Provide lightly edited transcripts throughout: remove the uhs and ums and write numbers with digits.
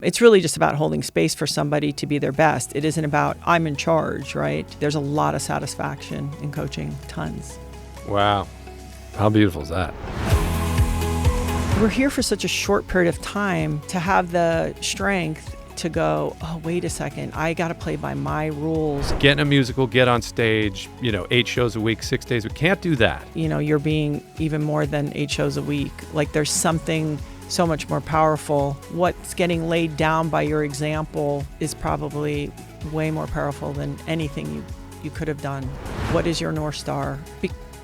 It's really just about holding space for somebody to be their best. It isn't about, I'm in charge, right? There's a lot of satisfaction in coaching, tons. Wow. How beautiful is that? We're here for such a short period of time to have the strength to go, oh, wait a second, I got to play by my rules. Get in a musical, get on stage, 8 shows a week, 6 days. We can't do that. You're being even more than 8 shows a week. Like there's something so much more powerful. What's getting laid down by your example is probably way more powerful than anything you could have done. What is your North Star?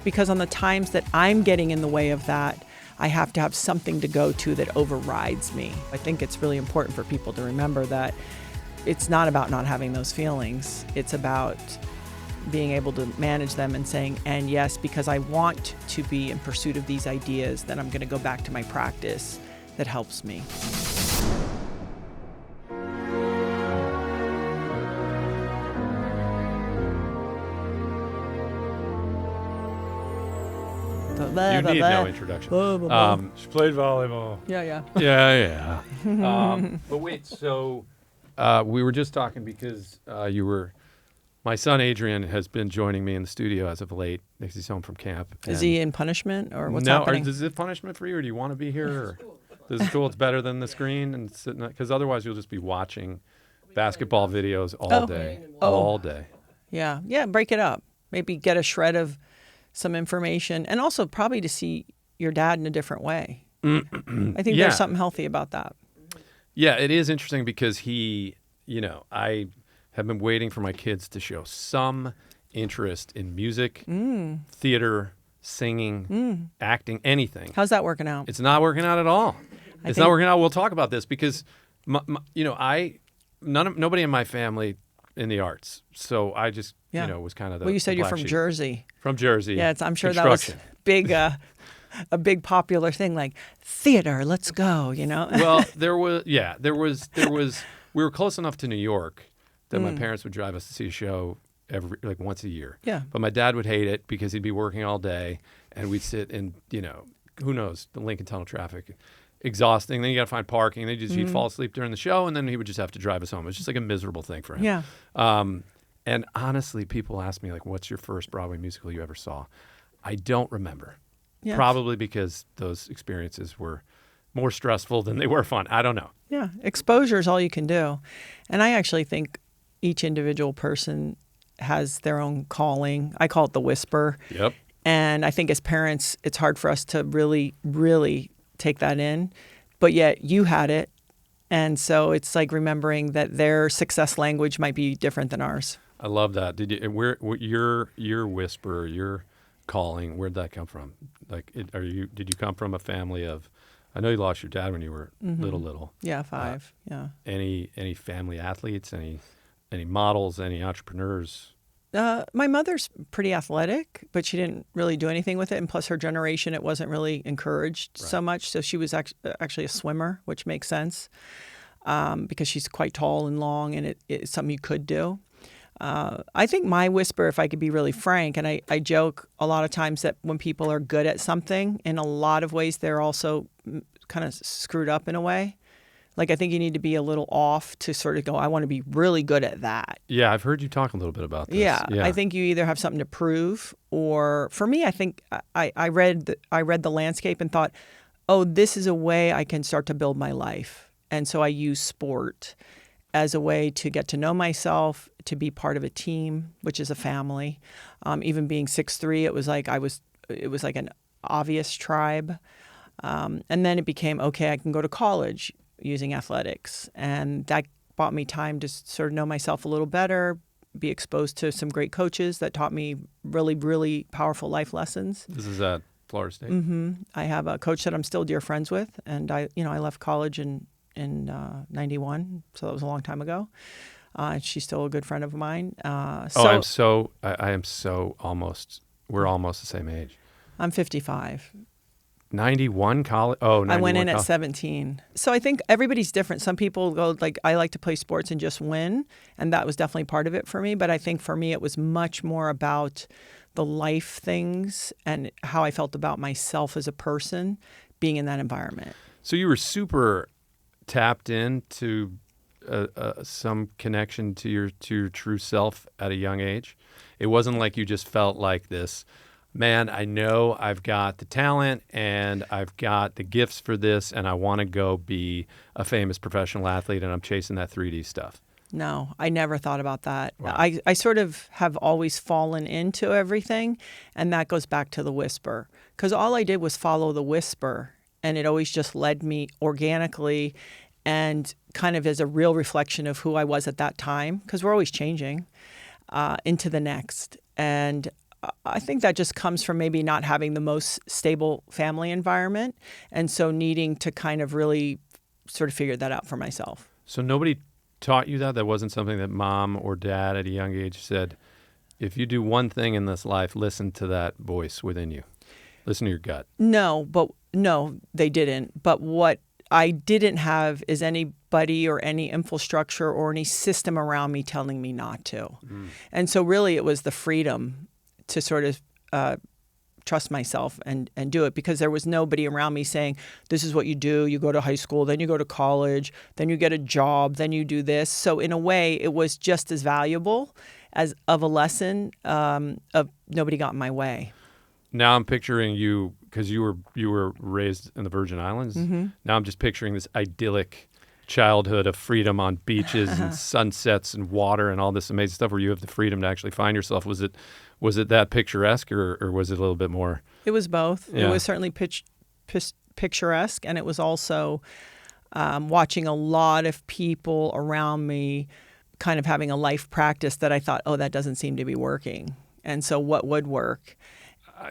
Because on the times that I'm getting in the way of that, I have to have something to go to that overrides me. I think it's really important for people to remember that it's not about not having those feelings. It's about being able to manage them and saying, and yes, because I want to be in pursuit of these ideas, then I'm going to go back to my practice that helps me. You need no introduction. She played volleyball. Yeah. Yeah. But wait, so we were just talking because my son Adrian has been joining me in the studio as of late because he's home from camp. Is he in punishment or what's happening? No, is it punishment for you or do you want to be here? Or this is cool, it's better than the screen? And because otherwise you'll just be watching basketball videos all day. All day. Yeah, break it up. Maybe get a shred of some information, and also probably to see your dad in a different way. I think there's something healthy about that. Yeah, it is interesting because I have been waiting for my kids to show some interest in music, theater, singing, acting, anything. How's that working out? It's not working out at all. It's not working out. We'll talk about this because, nobody in my family in the arts. So I just, was kind of the. Well, you said you're from sheep. Jersey. From Jersey. Yeah, I'm sure that was big, a big popular thing, like theater. Let's go. Well, there was. We were close enough to New York that my parents would drive us to see a show once a year. Yeah. But my dad would hate it because he'd be working all day, and we'd sit in, who knows, the Lincoln Tunnel traffic. Exhausting. Then you got to find parking. Then he'd fall asleep during the show, and then he would just have to drive us home. It was just like a miserable thing for him. Yeah. And honestly, people ask me, like, what's your first Broadway musical you ever saw? I don't remember. Yeah. Probably because those experiences were more stressful than they were fun. I don't know. Yeah. Exposure is all you can do. And I actually think each individual person has their own calling. I call it the whisper. Yep. And I think as parents, it's hard for us to really, really take that in. But yet you had it. And so it's like remembering that their success language might be different than ours. I love that. Did you? Your whisper, your calling? Where'd that come from? Did you come from a family of? I know you lost your dad when you were little. Yeah, 5. Yeah. Any family athletes? Any models? Any entrepreneurs? My mother's pretty athletic, but she didn't really do anything with it. And plus her generation, it wasn't really encouraged so much. So she was actually a swimmer, which makes sense because she's quite tall and long, and it's something you could do. I think my whisper, if I could be really frank, and I joke a lot of times that when people are good at something, in a lot of ways, they're also kind of screwed up in a way. Like, I think you need to be a little off to sort of go, I want to be really good at that. Yeah, I've heard you talk a little bit about this. Yeah. I think you either have something to prove, or for me, I think I read the landscape and thought, oh, this is a way I can start to build my life. And so I use sport as a way to get to know myself, to be part of a team, which is a family. Even being 6'3", it was like an obvious tribe. And then it became, okay, I can go to college using athletics. And that bought me time to sort of know myself a little better, be exposed to some great coaches that taught me really, really powerful life lessons. This is at Florida State? Mm-hmm. I have a coach that I'm still dear friends with, and I left college in 91, so that was a long time ago. She's still a good friend of mine. I am so almost, we're almost the same age. I'm 55. 91 college? Oh, 91 I went in at 17. So I think everybody's different. Some people go like, I like to play sports and just win. And that was definitely part of it for me. But I think for me, it was much more about the life things and how I felt about myself as a person being in that environment. So you were super tapped into some connection to your true self at a young age? It wasn't like you just felt like this, man, I know I've got the talent and I've got the gifts for this and I want to go be a famous professional athlete and I'm chasing that 3D stuff. No, I never thought about that. Wow. I sort of have always fallen into everything, and that goes back to the whisper. Because all I did was follow the whisper, and it always just led me organically and kind of as a real reflection of who I was at that time, because we're always changing, into the next. And I think that just comes from maybe not having the most stable family environment, and so needing to kind of really sort of figure that out for myself. So nobody taught you that? That wasn't something that mom or dad at a young age said, if you do one thing in this life, listen to that voice within you. Listen to your gut. No, they didn't. But what I didn't have is anybody or any infrastructure or any system around me telling me not to. And so really it was the freedom to sort of trust myself and do it, because there was nobody around me saying, this is what you do. You go to high school, then you go to college, then you get a job, then you do this. So in a way, it was just as valuable as of a lesson of nobody got in my way. Now I'm picturing you, because you were raised in the Virgin Islands. Mm-hmm. Now I'm just picturing this idyllic childhood of freedom on beaches and sunsets and water and all this amazing stuff where you have the freedom to actually find yourself. Was it that picturesque or was it a little bit more? It was both. Yeah. It was certainly picturesque, and it was also watching a lot of people around me kind of having a life practice that I thought, oh, that doesn't seem to be working. And so what would work?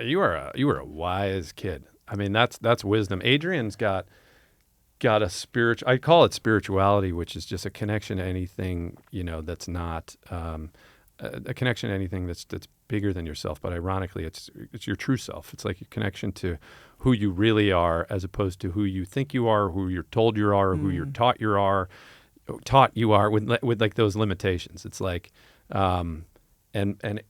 You were a wise kid. I mean, that's wisdom. Adrian's got a spiritual, I call it spirituality, which is just a connection to anything, that's not a connection to anything that's bigger than yourself. But ironically, it's your true self. It's like a connection to who you really are, as opposed to who you think you are, who you're told you are, who you're taught you are, with like those limitations. It's like, and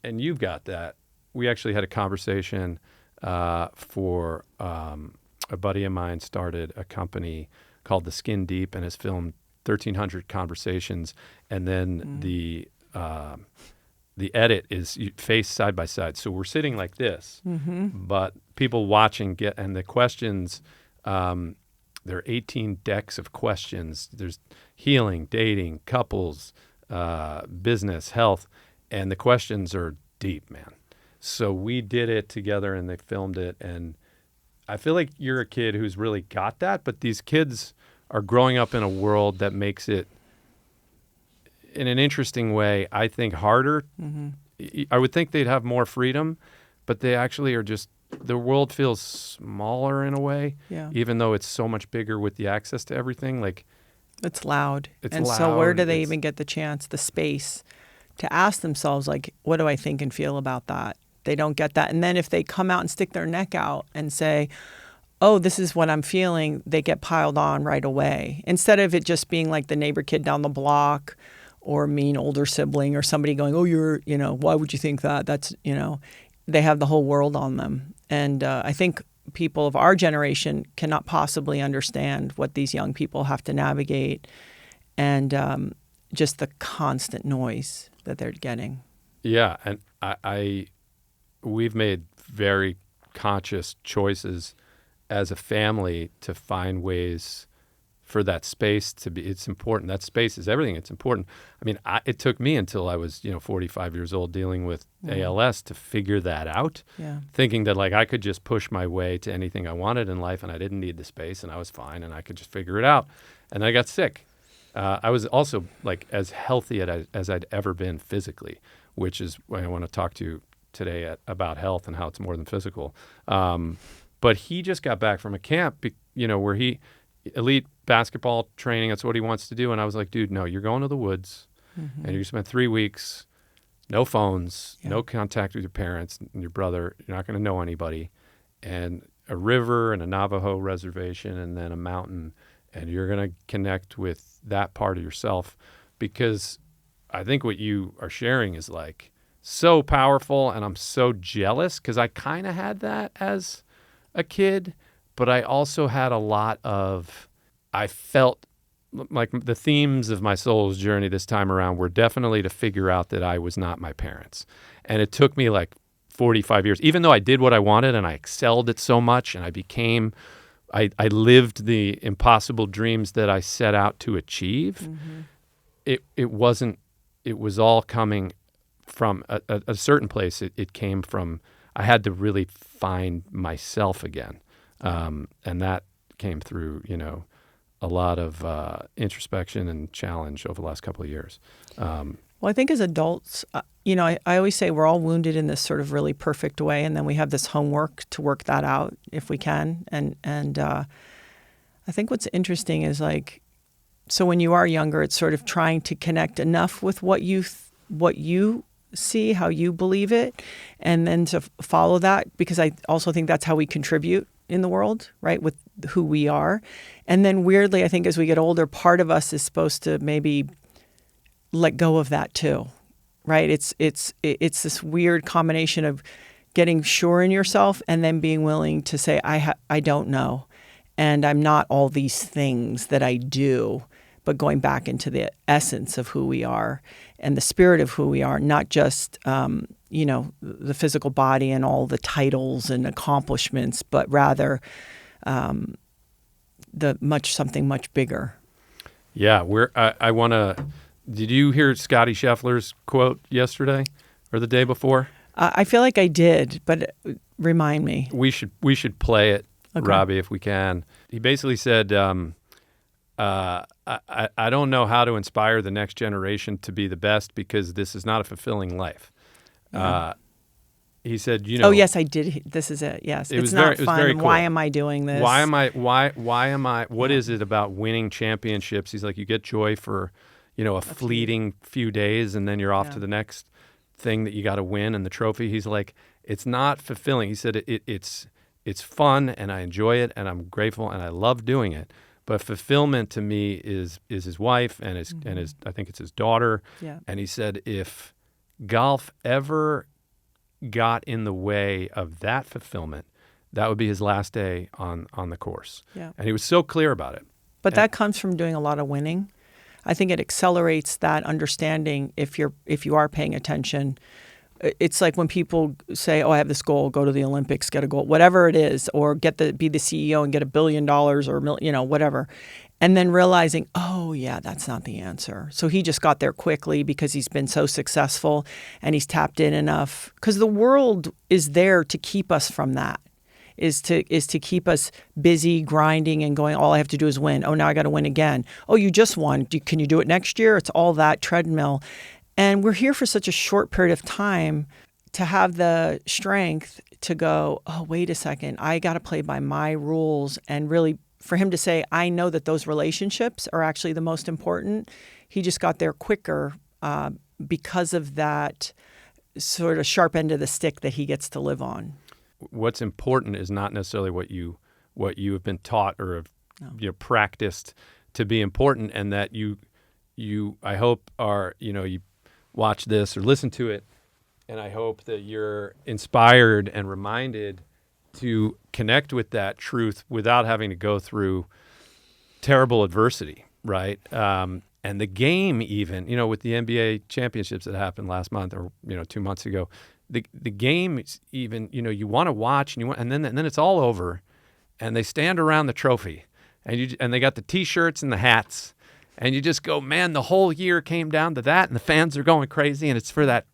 you've got that. We actually had a conversation for a buddy of mine started a company called The Skin Deep and has filmed 1,300 conversations, and then the edit is face side by side. So we're sitting like this, but people watching and the questions, there are 18 decks of questions. There's healing, dating, couples, business, health, and the questions are deep, man. So we did it together and they filmed it, and I feel like you're a kid who's really got that, but these kids are growing up in a world that makes it, in an interesting way, I think harder. I would think they'd have more freedom, but they actually are just, the world feels smaller in a way, even though it's so much bigger with the access to everything. Like, it's loud. It's loud. So where do they even get the chance, the space to ask themselves, like, what do I think and feel about that? They don't get that. And then if they come out and stick their neck out and say, oh, this is what I'm feeling, they get piled on right away. Instead of it just being like the neighbor kid down the block or mean older sibling or somebody going, oh, you're, why would you think that? That's, they have the whole world on them. And I think people of our generation cannot possibly understand what these young people have to navigate, and just the constant noise that they're getting. Yeah. And we've made very conscious choices as a family to find ways for that space to be, it's important. That space is everything. It's important. I mean, it took me until I was, 45 years old dealing with ALS to figure that out, thinking that like I could just push my way to anything I wanted in life and I didn't need the space and I was fine and I could just figure it out. And I got sick. I was also like as healthy as I'd ever been physically, which is what I want to talk to you today about health and how it's more than physical. But he just got back from a camp, where elite basketball training, that's what he wants to do. And I was like, dude, no, you're going to the woods and you're going to spend 3 weeks, no phones, no contact with your parents and your brother. You're not going to know anybody. And a river and a Navajo reservation and then a mountain. And you're going to connect with that part of yourself, because I think what you are sharing is like so powerful. And I'm so jealous because I kind of had that as a kid, but I also had a lot of, I felt like the themes of my soul's journey this time around were definitely to figure out that I was not my parents. And it took me like 45 years, even though I did what I wanted and I excelled at so much and I lived the impossible dreams that I set out to achieve. It was all coming from a certain place. It came from, I had to really find myself again. And that came through, a lot of introspection and challenge over the last couple of years. Well, I think as adults, I always say we're all wounded in this sort of really perfect way, and then we have this homework to work that out if we can. And I think what's interesting is so when you are younger, it's sort of trying to connect enough with what you see, how you believe it, and then to follow that, because I also think that's how we contribute in the world, right, with who we are. And then weirdly, I think as we get older, part of us is supposed to maybe let go of that too, right? It's this weird combination of getting sure in yourself and then being willing to say, I don't know, and I'm not all these things that I do, but going back into the essence of who we are and the spirit of who we are, not just the physical body and all the titles and accomplishments, but rather something much bigger. Yeah, I want to. Did you hear Scotty Scheffler's quote yesterday or the day before? I feel like I did, but remind me. We should play it, okay, Robbie, if we can. He basically said, I don't know how to inspire the next generation to be the best because this is not a fulfilling life. Yeah. He said, Oh, yes, I did. This is it. Yes. It's not fun. Very cool. Why am I doing this? Why am I, what is it about winning championships? He's like, you get joy for, a fleeting few days and then you're off to the next thing that you got to win and the trophy. He's like, it's not fulfilling. He said, it's fun and I enjoy it and I'm grateful and I love doing it. But fulfillment to me is his wife and his I think it's his daughter. Yeah. And he said if golf ever got in the way of that fulfillment, that would be his last day on the course. Yeah. And he was so clear about it. But that comes from doing a lot of winning. I think it accelerates that understanding if you are paying attention. It's like when people say, "Oh, I have this goal: go to the Olympics, get a goal, whatever it is, or be the CEO and get $1 billion or whatever," and then realizing, "Oh, yeah, that's not the answer." So he just got there quickly because he's been so successful and he's tapped in enough. Because the world is there to keep us from that. Is to keep us busy grinding and going, all I have to do is win. Oh, now I got to win again. Oh, you just won. Can you do it next year? It's all that treadmill. And we're here for such a short period of time to have the strength to go, oh, wait a second, I got to play by my rules. And really for him to say, I know that those relationships are actually the most important. He just got there quicker because of that sort of sharp end of the stick that he gets to live on. What's important is not necessarily what you have been taught or have practiced to be important, and that you I hope are you watch this or listen to it, and I hope that you're inspired and reminded to connect with that truth without having to go through terrible adversity, right? And the game, even with the NBA championships that happened last month or 2 months ago. The game is even, you want to watch and then it's all over and they stand around the trophy and they got the T-shirts and the hats and you just go, man, the whole year came down to that and the fans are going crazy and it's for that.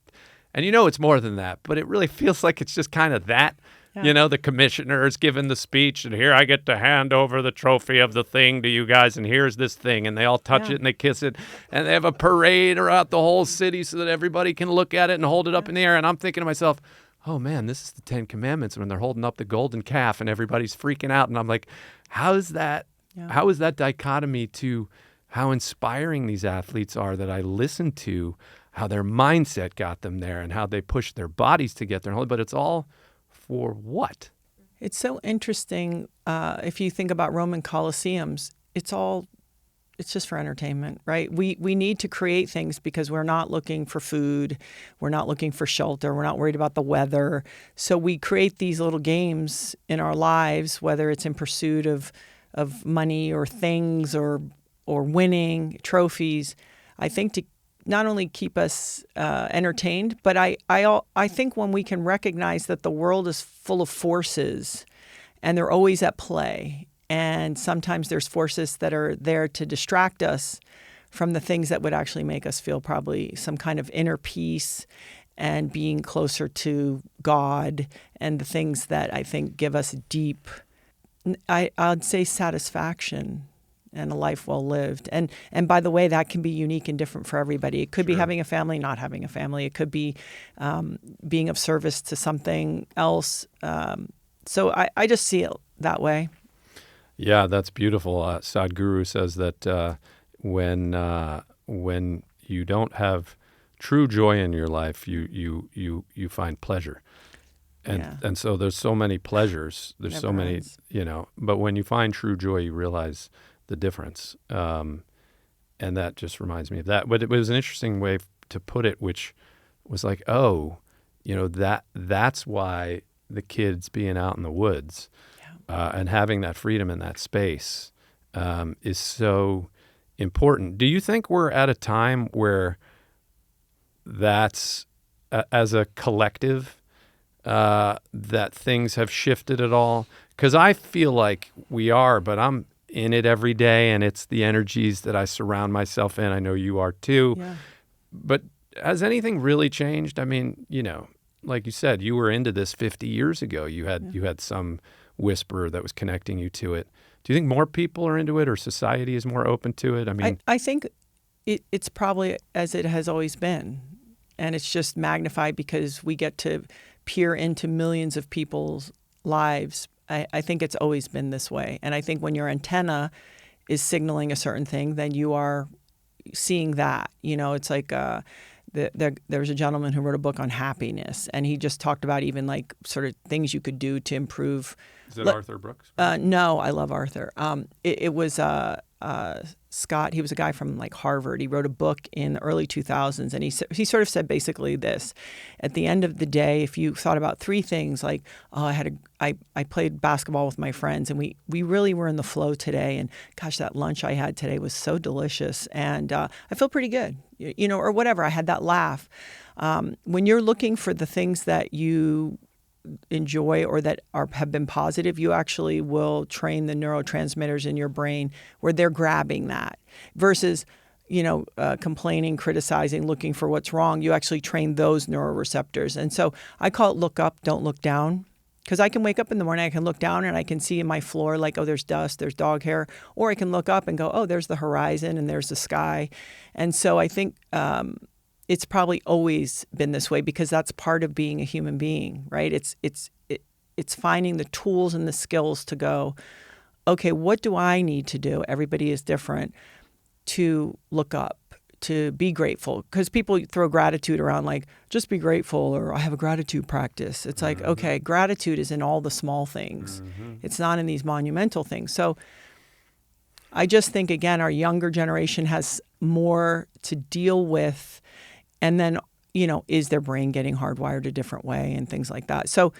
And it's more than that, but it really feels like it's just kind of that. Yeah. The commissioner is giving the speech and here I get to hand over the trophy of the thing to you guys and here's this thing and they all touch it and they kiss it and they have a parade around the whole city so that everybody can look at it and hold it up in the air. And I'm thinking to myself, oh man, this is the 10 Commandments when they're holding up the golden calf and everybody's freaking out. And I'm like, how is that dichotomy to how inspiring these athletes are that I listen to, how their mindset got them there and how they push their bodies to get there. But it's all for what? It's so interesting. If you think about Roman Colosseums, it's just for entertainment, right? We need to create things because we're not looking for food. We're not looking for shelter. We're not worried about the weather. So we create these little games in our lives, whether it's in pursuit of money or things or or winning trophies, I think to not only keep us entertained, but I think when we can recognize that the world is full of forces and they're always at play, and sometimes there's forces that are there to distract us from the things that would actually make us feel probably some kind of inner peace and being closer to God, and the things that I think give us deep, I'd say, satisfaction and a life well lived. And by the way, that can be unique and different for everybody. It could be having a family, not having a family. It could be being of service to something else. So I just see it that way. Yeah, that's beautiful. Sadhguru says that when you don't have true joy in your life, you find pleasure. And so there's so many pleasures. There's Never so many, ends. but when you find true joy, you realize the difference. And that just reminds me of that. But it was an interesting way to put it, which was like, that's why the kids being out in the woods and having that freedom and that space is so important. Do you think we're at a time where that's, as a collective, that things have shifted at all? Because I feel like we are, but I'm in it every day, and it's the energies that I surround myself in. I know you are too. Yeah. But has anything really changed? I mean, like you said, you were into this 50 years ago. You had some whisper that was connecting you to it. Do you think more people are into it, or society is more open to it? I mean, I think it's probably as it has always been, and it's just magnified because we get to peer into millions of people's lives. I think it's always been this way. And I think when your antenna is signaling a certain thing, then you are seeing that. It's like there was a gentleman who wrote a book on happiness, and he just talked about even like sort of things you could do to improve. is it Arthur Brooks? No, I love Arthur. It was Scott. He was a guy from like Harvard. He wrote a book in the early 2000s, and he sort of said basically this: at the end of the day, if you thought about three things, like, I played basketball with my friends, and we really were in the flow today, and gosh, that lunch I had today was so delicious, and I feel pretty good, or whatever. I had that laugh. When you're looking for the things that you enjoy or that have been positive, you actually will train the neurotransmitters in your brain where they're grabbing that versus, complaining, criticizing, looking for what's wrong. You actually train those neuroreceptors. And so I call it look up, don't look down. Because I can wake up in the morning, I can look down and I can see in my floor like, oh, there's dust, there's dog hair. Or I can look up and go, oh, there's the horizon and there's the sky. And so I think it's probably always been this way because that's part of being a human being, right? It's finding the tools and the skills to go, okay, what do I need to do? Everybody is different, to look up, to be grateful. Because people throw gratitude around like, just be grateful, or I have a gratitude practice. It's like, okay, gratitude is in all the small things. It's not in these monumental things. So I just think, again, our younger generation has more to deal with. And then, is their brain getting hardwired a different way and things like that. So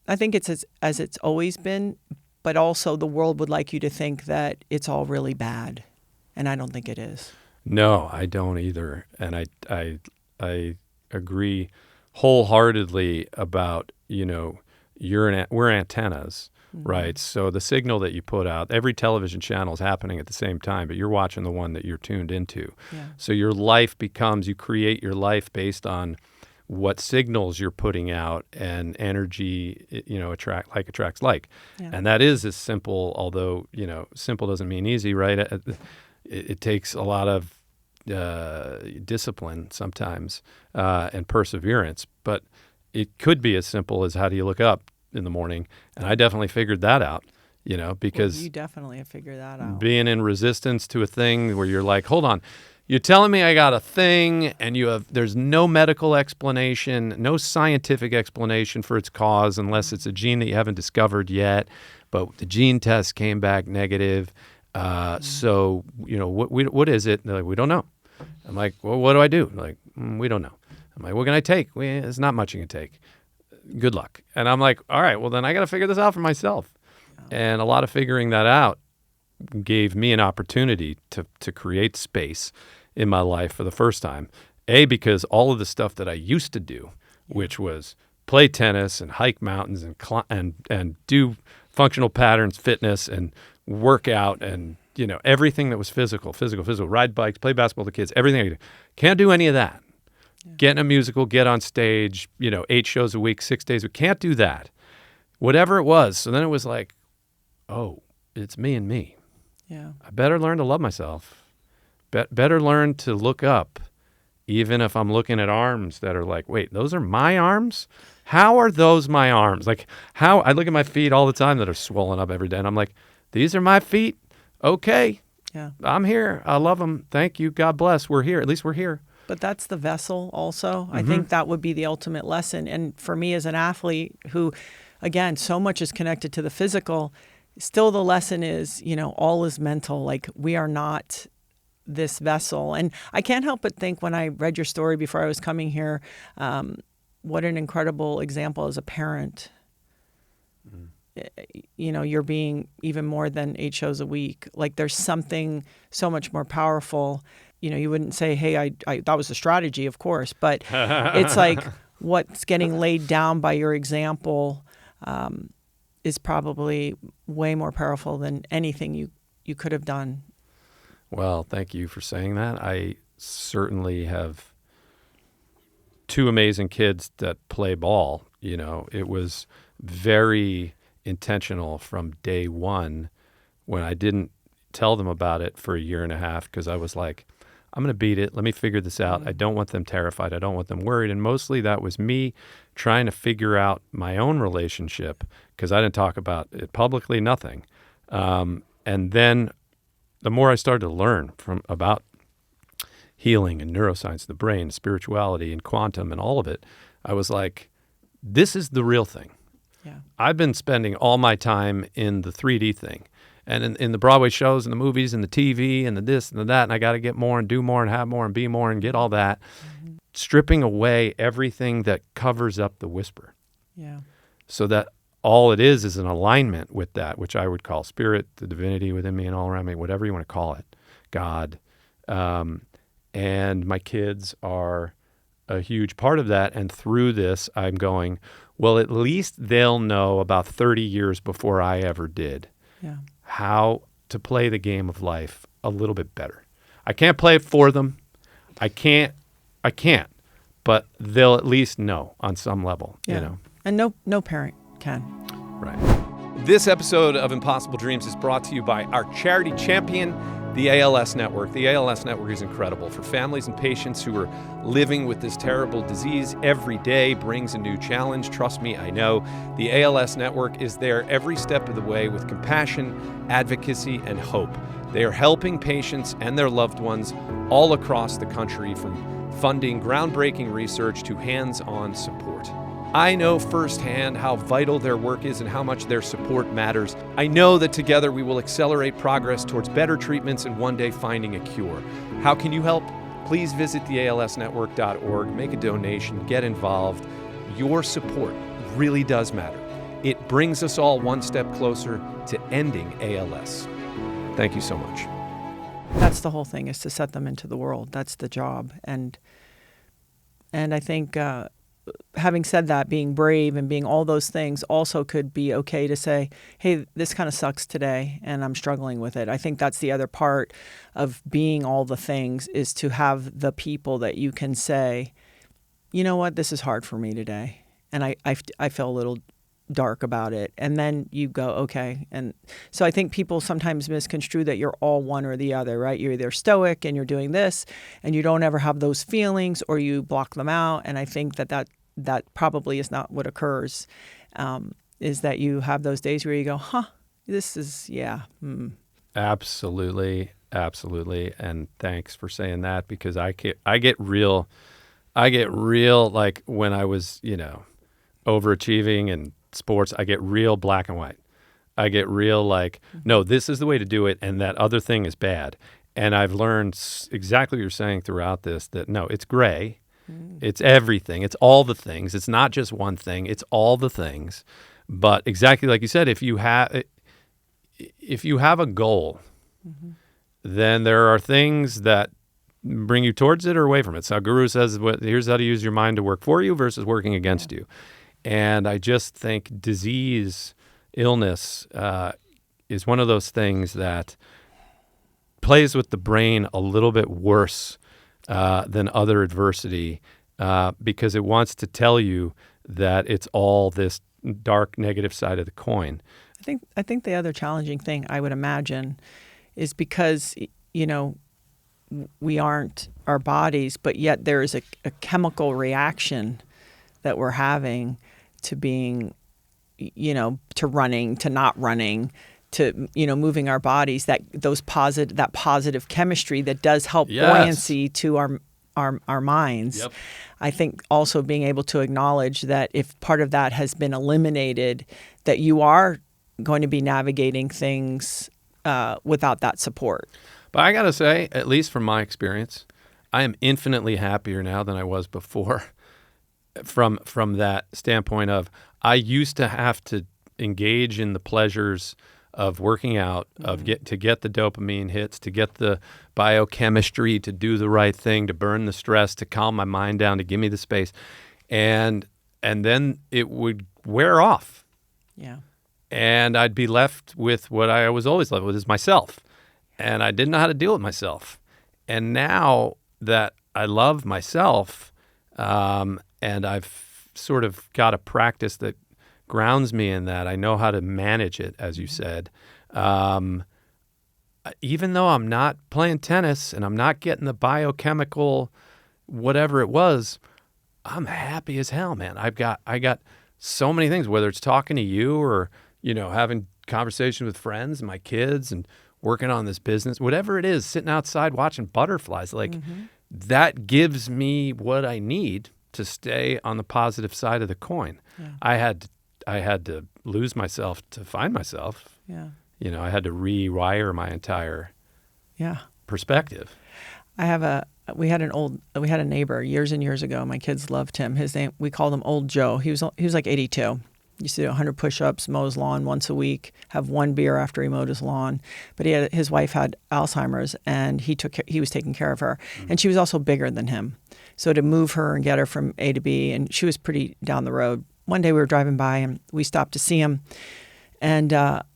I think it's as it's always been, but also the world would like you to think that it's all really bad. And I don't think it is. No, I don't either. And I agree wholeheartedly about, we're antennas, right? So the signal that you put out, every television channel is happening at the same time, but you're watching the one that you're tuned into. Yeah. So your life you create your life based on what signals you're putting out, and energy, attracts like. Yeah. And that is as simple, although, simple doesn't mean easy, right? It takes a lot of discipline sometimes and perseverance, but it could be as simple as how do you look up in the morning. And I definitely figured that out, because you definitely have figured that out. Being in resistance to a thing where you're like, hold on, you're telling me I got a thing and there's no medical explanation, no scientific explanation for its cause unless it's a gene that you haven't discovered yet, but the gene test came back negative. So, what is it? They're like, we don't know. I'm like, well, what do I do? They're like, we don't know. I'm like, what can I take? There's not much you can take. Good luck. And I'm like, all right, well, then I got to figure this out for myself. And a lot of figuring that out gave me an opportunity to create space in my life for the first time. A, because all of the stuff that I used to do, which was play tennis and hike mountains and do functional patterns, fitness and work out and, everything that was physical, ride bikes, play basketball with the kids, everything I do. Can't do any of that. Yeah. Get in a musical, get on stage, 8 shows a week, 6 days a week. Can't do that. Whatever it was. So then it was like, oh, it's me and me. Yeah. I better learn to love myself. Better learn to look up, even if I'm looking at arms that are like, wait, those are my arms? How are those my arms? Like, how I look at my feet all the time that are swollen up every day, and I'm like, these are my feet? Okay. Yeah. I'm here. I love them. Thank you. God bless. We're here. At least we're here. But that's the vessel also. I think that would be the ultimate lesson. And for me as an athlete who, again, so much is connected to the physical, still the lesson is, all is mental. Like, we are not this vessel. And I can't help but think when I read your story before I was coming here, what an incredible example as a parent. You're being even more than 8 shows a week. Like, there's something so much more powerful. You wouldn't say, hey, I that was a strategy, of course, but it's like what's getting laid down by your example is probably way more powerful than anything you could have done. Well, thank you for saying that. I certainly have 2 amazing kids that play ball. It was very intentional from day one when I didn't tell them about it for a year and a half, because I was like, I'm going to beat it. Let me figure this out. I don't want them terrified. I don't want them worried. And mostly that was me trying to figure out my own relationship, because I didn't talk about it publicly, nothing. And then the more I started to learn about healing and neuroscience, the brain, spirituality and quantum and all of it, I was like, this is the real thing. Yeah. I've been spending all my time in the 3D thing and in the Broadway shows and the movies and the TV and the this and the that, and I got to get more and do more and have more and be more and get all that, stripping away everything that covers up the whisper. Yeah. So that all it is an alignment with that, which I would call spirit, the divinity within me and all around me, whatever you want to call it, God. And my kids are a huge part of that. And through this, I'm going, well, at least they'll know about 30 years before I ever did how to play the game of life a little bit better. I can't play it for them. I can't, but they'll at least know on some level, And no parent can. Right. This episode of Impossible Dreams is brought to you by our charity champion, the ALS Network. The ALS Network is incredible for families and patients who are living with this terrible disease. Every day brings a new challenge. Trust me, I know. The ALS Network is there every step of the way with compassion, advocacy, and hope. They are helping patients and their loved ones all across the country, from funding groundbreaking research to hands-on support. I know firsthand how vital their work is and how much their support matters. I know that together we will accelerate progress towards better treatments and one day finding a cure. How can you help? Please visit thealsnetwork.org, make a donation, get involved. Your support really does matter. It brings us all one step closer to ending ALS. Thank you so much. That's the whole thing, is to set them into the world. That's the job. And I think having said that, being brave and being all those things also could be okay to say, hey, this kind of sucks today and I'm struggling with it. I think that's the other part of being all the things, is to have the people that you can say, you know what, this is hard for me today. And I feel a little dark about it. And then you go, okay. And so I think people sometimes misconstrue that you're all one or the other, right? You're either stoic and you're doing this and you don't ever have those feelings, or you block them out. And I think that probably is not what occurs, is that you have those days where you go, this is, Absolutely. Absolutely. And thanks for saying that, because I get real, like when I was, overachieving and sports, I get real black and white. I get real like, no, this is the way to do it, and that other thing is bad. And I've learned exactly what you're saying throughout this, that no, it's gray. It's everything. It's all the things. It's not just one thing. It's all the things. But exactly like you said, if you have a goal, then there are things that bring you towards it or away from it. So Guru says, here's how to use your mind to work for you versus working against you. And I just think disease, illness is one of those things that plays with the brain a little bit worse than other adversity because it wants to tell you that it's all this dark negative side of the coin. I think the other challenging thing I would imagine is because, we aren't our bodies, but yet there is a chemical reaction that we're having to being, to running, to not running, to, moving our bodies, that positive chemistry that does help buoyancy to our minds. Yep. I think also being able to acknowledge that if part of that has been eliminated, that you are going to be navigating things without that support. But I got to say, at least from my experience, I am infinitely happier now than I was before from that standpoint of I used to have to engage in the pleasures of working out, to get the dopamine hits, to get the biochemistry, to do the right thing, to burn the stress, to calm my mind down, to give me the space. And then it would wear off. Yeah. And I'd be left with what I was always left with is myself. And I didn't know how to deal with myself. And now that I love myself, and I've sort of got a practice that grounds me in that, I know how to manage it, as you said. Even though I'm not playing tennis and I'm not getting the biochemical whatever it was, I'm happy as hell, man. I got so many things, whether it's talking to you or, having conversation with friends and my kids and working on this business, whatever it is, sitting outside watching butterflies, that gives me what I need to stay on the positive side of the coin. Yeah. I had to lose myself to find myself. Yeah. I had to rewire my entire perspective. We had a neighbor years and years ago. My kids loved him. His name, we called him Old Joe. He was like 82. Used to do 100 push-ups, mow his lawn once a week, have one beer after he mowed his lawn. But his wife had Alzheimer's, and he was taking care of her. And she was also bigger than him. So to move her and get her from A to B, and she was pretty down the road. One day we were driving by, and we stopped to see him. And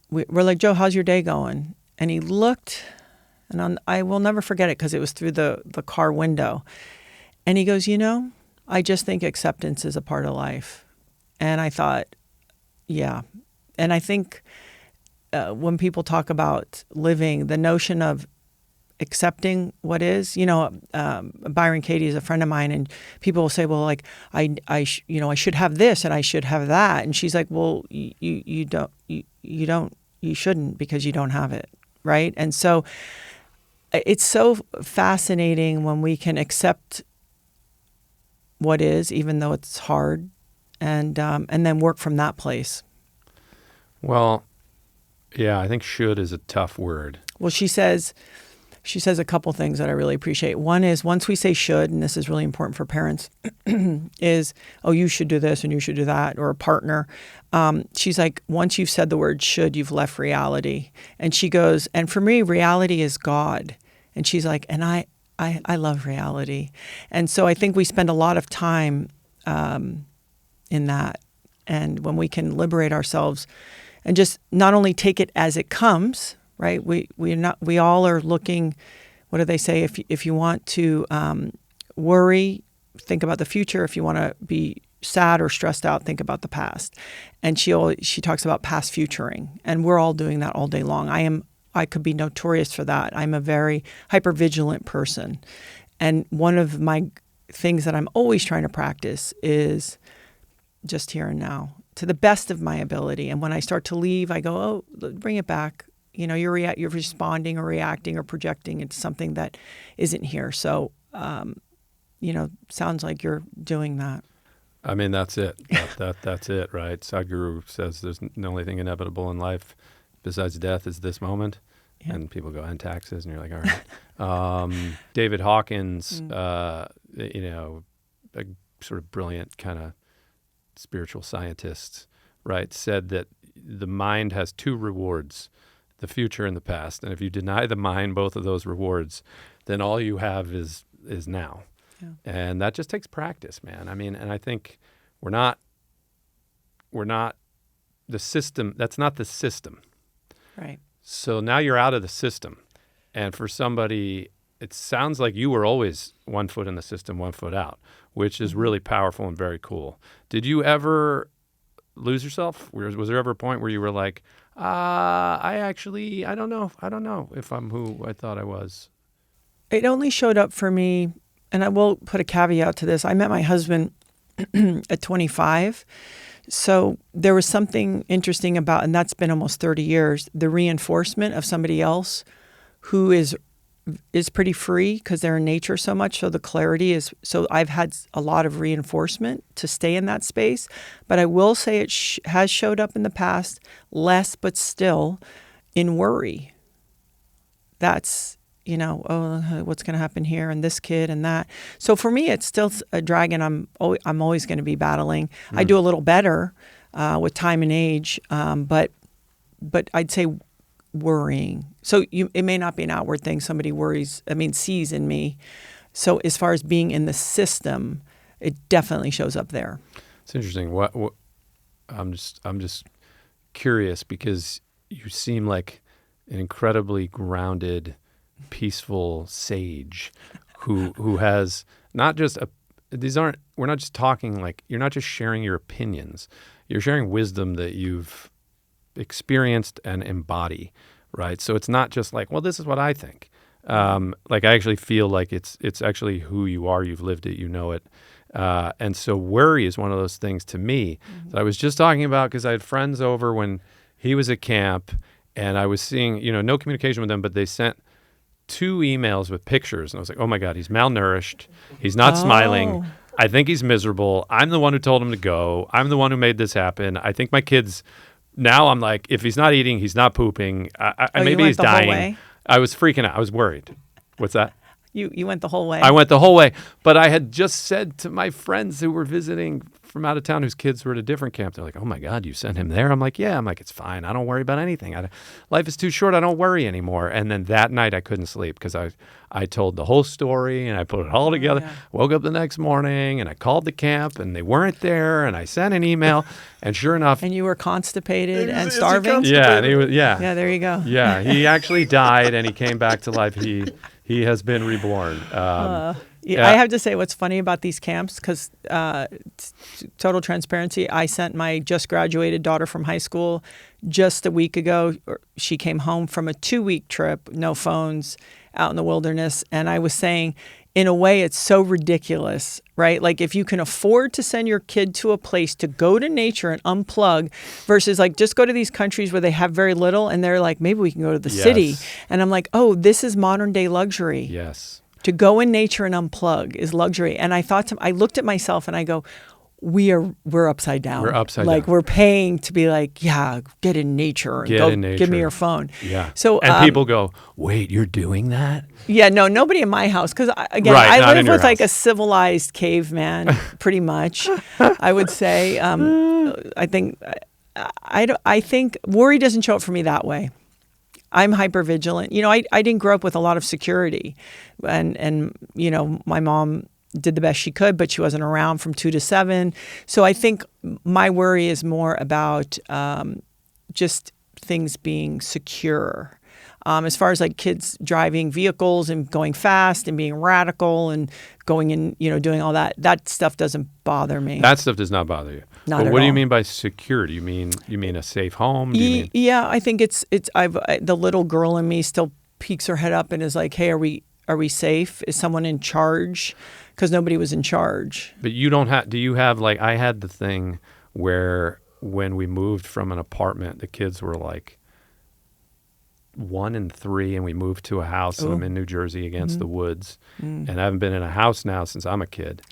we're like, Joe, how's your day going? And he looked, and I will never forget it because it was through the car window. And he goes, I just think acceptance is a part of life. And I thought, yeah. And I think when people talk about living, the notion of accepting what is, Byron Katie is a friend of mine, and people will say, well, like, I should have this and I should have that. And she's like, well, you shouldn't, because you don't have it. Right. And so it's so fascinating when we can accept what is, even though it's hard, and then work from that place. Well, yeah, I think should is a tough word. Well, she says a couple things that I really appreciate. One is, once we say should, and this is really important for parents, is, oh, you should do this and you should do that, or a partner. She's like, once you've said the word should, you've left reality. And she goes, and for me, reality is God. And she's like, and I love reality. And so I think we spend a lot of time in that. And when we can liberate ourselves and just not only take it as it comes, right? We all are looking, what do they say? If you want to worry, think about the future. If you want to be sad or stressed out, think about the past. And she talks about past futuring, and we're all doing that all day long. I could be notorious for that. I'm a very hypervigilant person. And one of my things that I'm always trying to practice is just here and now, to the best of my ability. And when I start to leave, I go, oh, bring it back. You're responding or reacting or projecting into something that isn't here. So, sounds like you're doing that. I mean, that's it. That's it, right? Sadhguru says there's the only thing inevitable in life besides death is this moment. Yeah. And people go, and taxes, and you're like, all right. David Hawkins, a sort of brilliant kind of spiritual scientist, right, said that the mind has two rewards. the future and the past. And if you deny the mind both of those rewards, then all you have is now. Yeah. And that just takes practice, man. I mean, and I think we're not the system. That's not the system. Right. So now you're out of the system. And for somebody, it sounds like you were always 1 foot in the system, 1 foot out, which is really powerful and very cool. Did you ever lose yourself? Was there ever a point where you were like, I don't know if I'm who I thought I was? It only showed up for me, and I will put a caveat to this. I met my husband at 25. So there was something interesting about, and that's been almost 30 years, the reinforcement of somebody else who is pretty free because they're in nature so much. So the clarity is, so I've had a lot of reinforcement to stay in that space. But I will say it has showed up in the past, less, but still, in worry. That's, what's going to happen here and this kid and that. So for me, it's still a dragon I'm always going to be battling. I do a little better with time and age, but I'd say worrying. So it may not be an outward thing. Somebody sees in me. So as far as being in the system, it definitely shows up there. It's interesting. What I'm just curious because you seem like an incredibly grounded, peaceful sage who has not just we're not just talking, like, you're not just sharing your opinions. You're sharing wisdom that you've experienced and embody, right? So it's not just like, well, this is what I think. Like, I actually feel like it's actually who you are. You've lived it, you know it. And so worry is one of those things to me that I was just talking about because I had friends over when he was at camp and I was seeing, no communication with them, but they sent 2 emails with pictures. And I was like, oh my God, he's malnourished. He's not smiling. I think he's miserable. I'm the one who told him to go. I'm the one who made this happen. I think my kids, now I'm like, if he's not eating, he's not pooping. Maybe he's dying. I was freaking out. I was worried. What's that? You went the whole way. I went the whole way. But I had just said to my friends who were visiting from out of town whose kids were at a different camp, they're like, oh my God, you sent him there? I'm like, yeah. I'm like, it's fine. I don't worry about anything. Life is too short. I don't worry anymore. And then that night I couldn't sleep because I told the whole story and I put it all together. Yeah. Woke up the next morning and I called the camp and they weren't there and I sent an email and sure enough. And you were constipated and starving? Yeah. And he was, yeah. Yeah, there you go. Yeah. He actually died and he came back to life. He has been reborn. I have to say what's funny about these camps, because total transparency, I sent my just graduated daughter from high school just a week ago. She came home from a 2-week trip, no phones, out in the wilderness. And I was saying, in a way, it's so ridiculous, right? Like, if you can afford to send your kid to a place to go to nature and unplug versus like just go to these countries where they have very little and they're like, maybe we can go to the city. And I'm like, oh, this is modern day luxury. Yes. To go in nature and unplug is luxury. And I looked at myself and I go, we're upside down. We're upside down. Like, we're paying to be like, yeah, get in nature and give me your phone. Yeah. So and people go, wait, you're doing that? Yeah, no, nobody in my house. Because again, right, I live with like a civilized caveman, pretty much, I would say. I think worry doesn't show up for me that way. I'm hypervigilant. I didn't grow up with a lot of security, and my mom did the best she could, but she wasn't around from 2 to 7. So I think my worry is more about just things being secure. As far as like kids driving vehicles and going fast and being radical and going in, doing all that stuff doesn't bother me. That stuff does not bother you. Not at what do you all. mean by secure? Do you mean a safe home? Yeah, I think it's the little girl in me still peeks her head up and is like, hey, are we safe? Is someone in charge? Because nobody was in charge. But you don't have. Do you have, like, I had the thing where when we moved from an apartment, the kids were like 1 and 3, and we moved to a house, and I'm in New Jersey against the woods, and I haven't been in a house now since I'm a kid.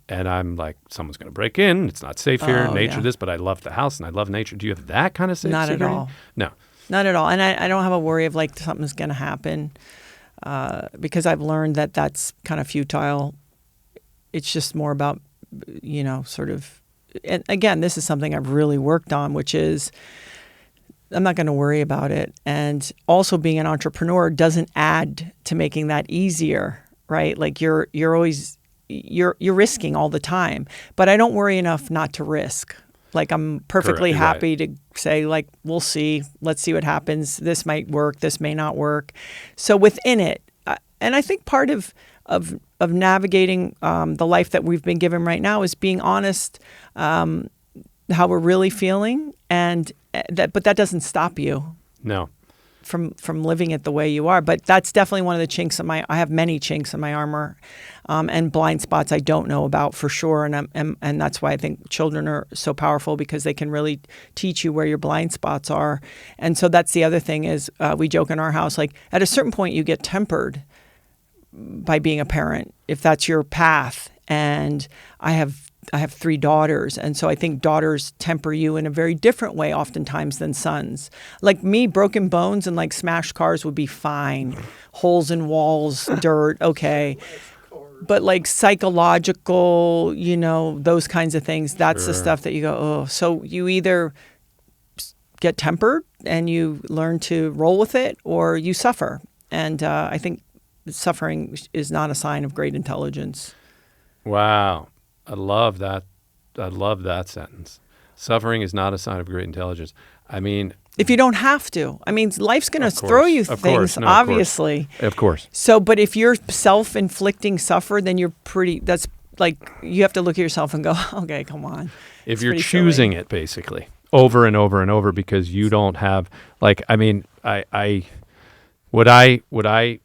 And I'm like, someone's going to break in. It's not safe here. Nature this, but I love the house and I love nature. Do you have that kind of safety? Not at all. No. Not at all. And I don't have a worry of like something's going to happen because I've learned that that's kind of futile. It's just more about, sort of, and again, this is something I've really worked on, which is going to worry about it. And also being an entrepreneur doesn't add to making that easier, right? Like you're always risking all the time, but I don't worry enough not to risk. Like I'm perfectly happy to say, like, we'll see, let's see what happens. This might work, this may not work. So within it, and I think part of navigating the life that we've been given right now is being honest, how we're really feeling, and but that doesn't stop you. No. From living it the way you are. But that's definitely one of the chinks in I have many chinks in my armor, and blind spots I don't know about for sure. And that's why I think children are so powerful, because they can really teach you where your blind spots are. And so that's the other thing is we joke in our house, like at a certain point you get tempered by being a parent, if that's your path. And I have 3 daughters. And so I think daughters temper you in a very different way oftentimes than sons. Like me, broken bones and like smashed cars would be fine. Holes in walls, dirt, okay. But like psychological, those kinds of things, that's the stuff that you go, oh. So you either get tempered and you learn to roll with it, or you suffer. And I think suffering is not a sign of great intelligence. Wow. I love that. I love that sentence. Suffering is not a sign of great intelligence. I mean, if you don't have to. I mean, life's going to throw you things, obviously. Of course. So, but if you're self-inflicting suffer, then that's like, you have to look at yourself and go, okay, come on. If you're choosing it basically over and over and over because you don't have, like, I mean, what I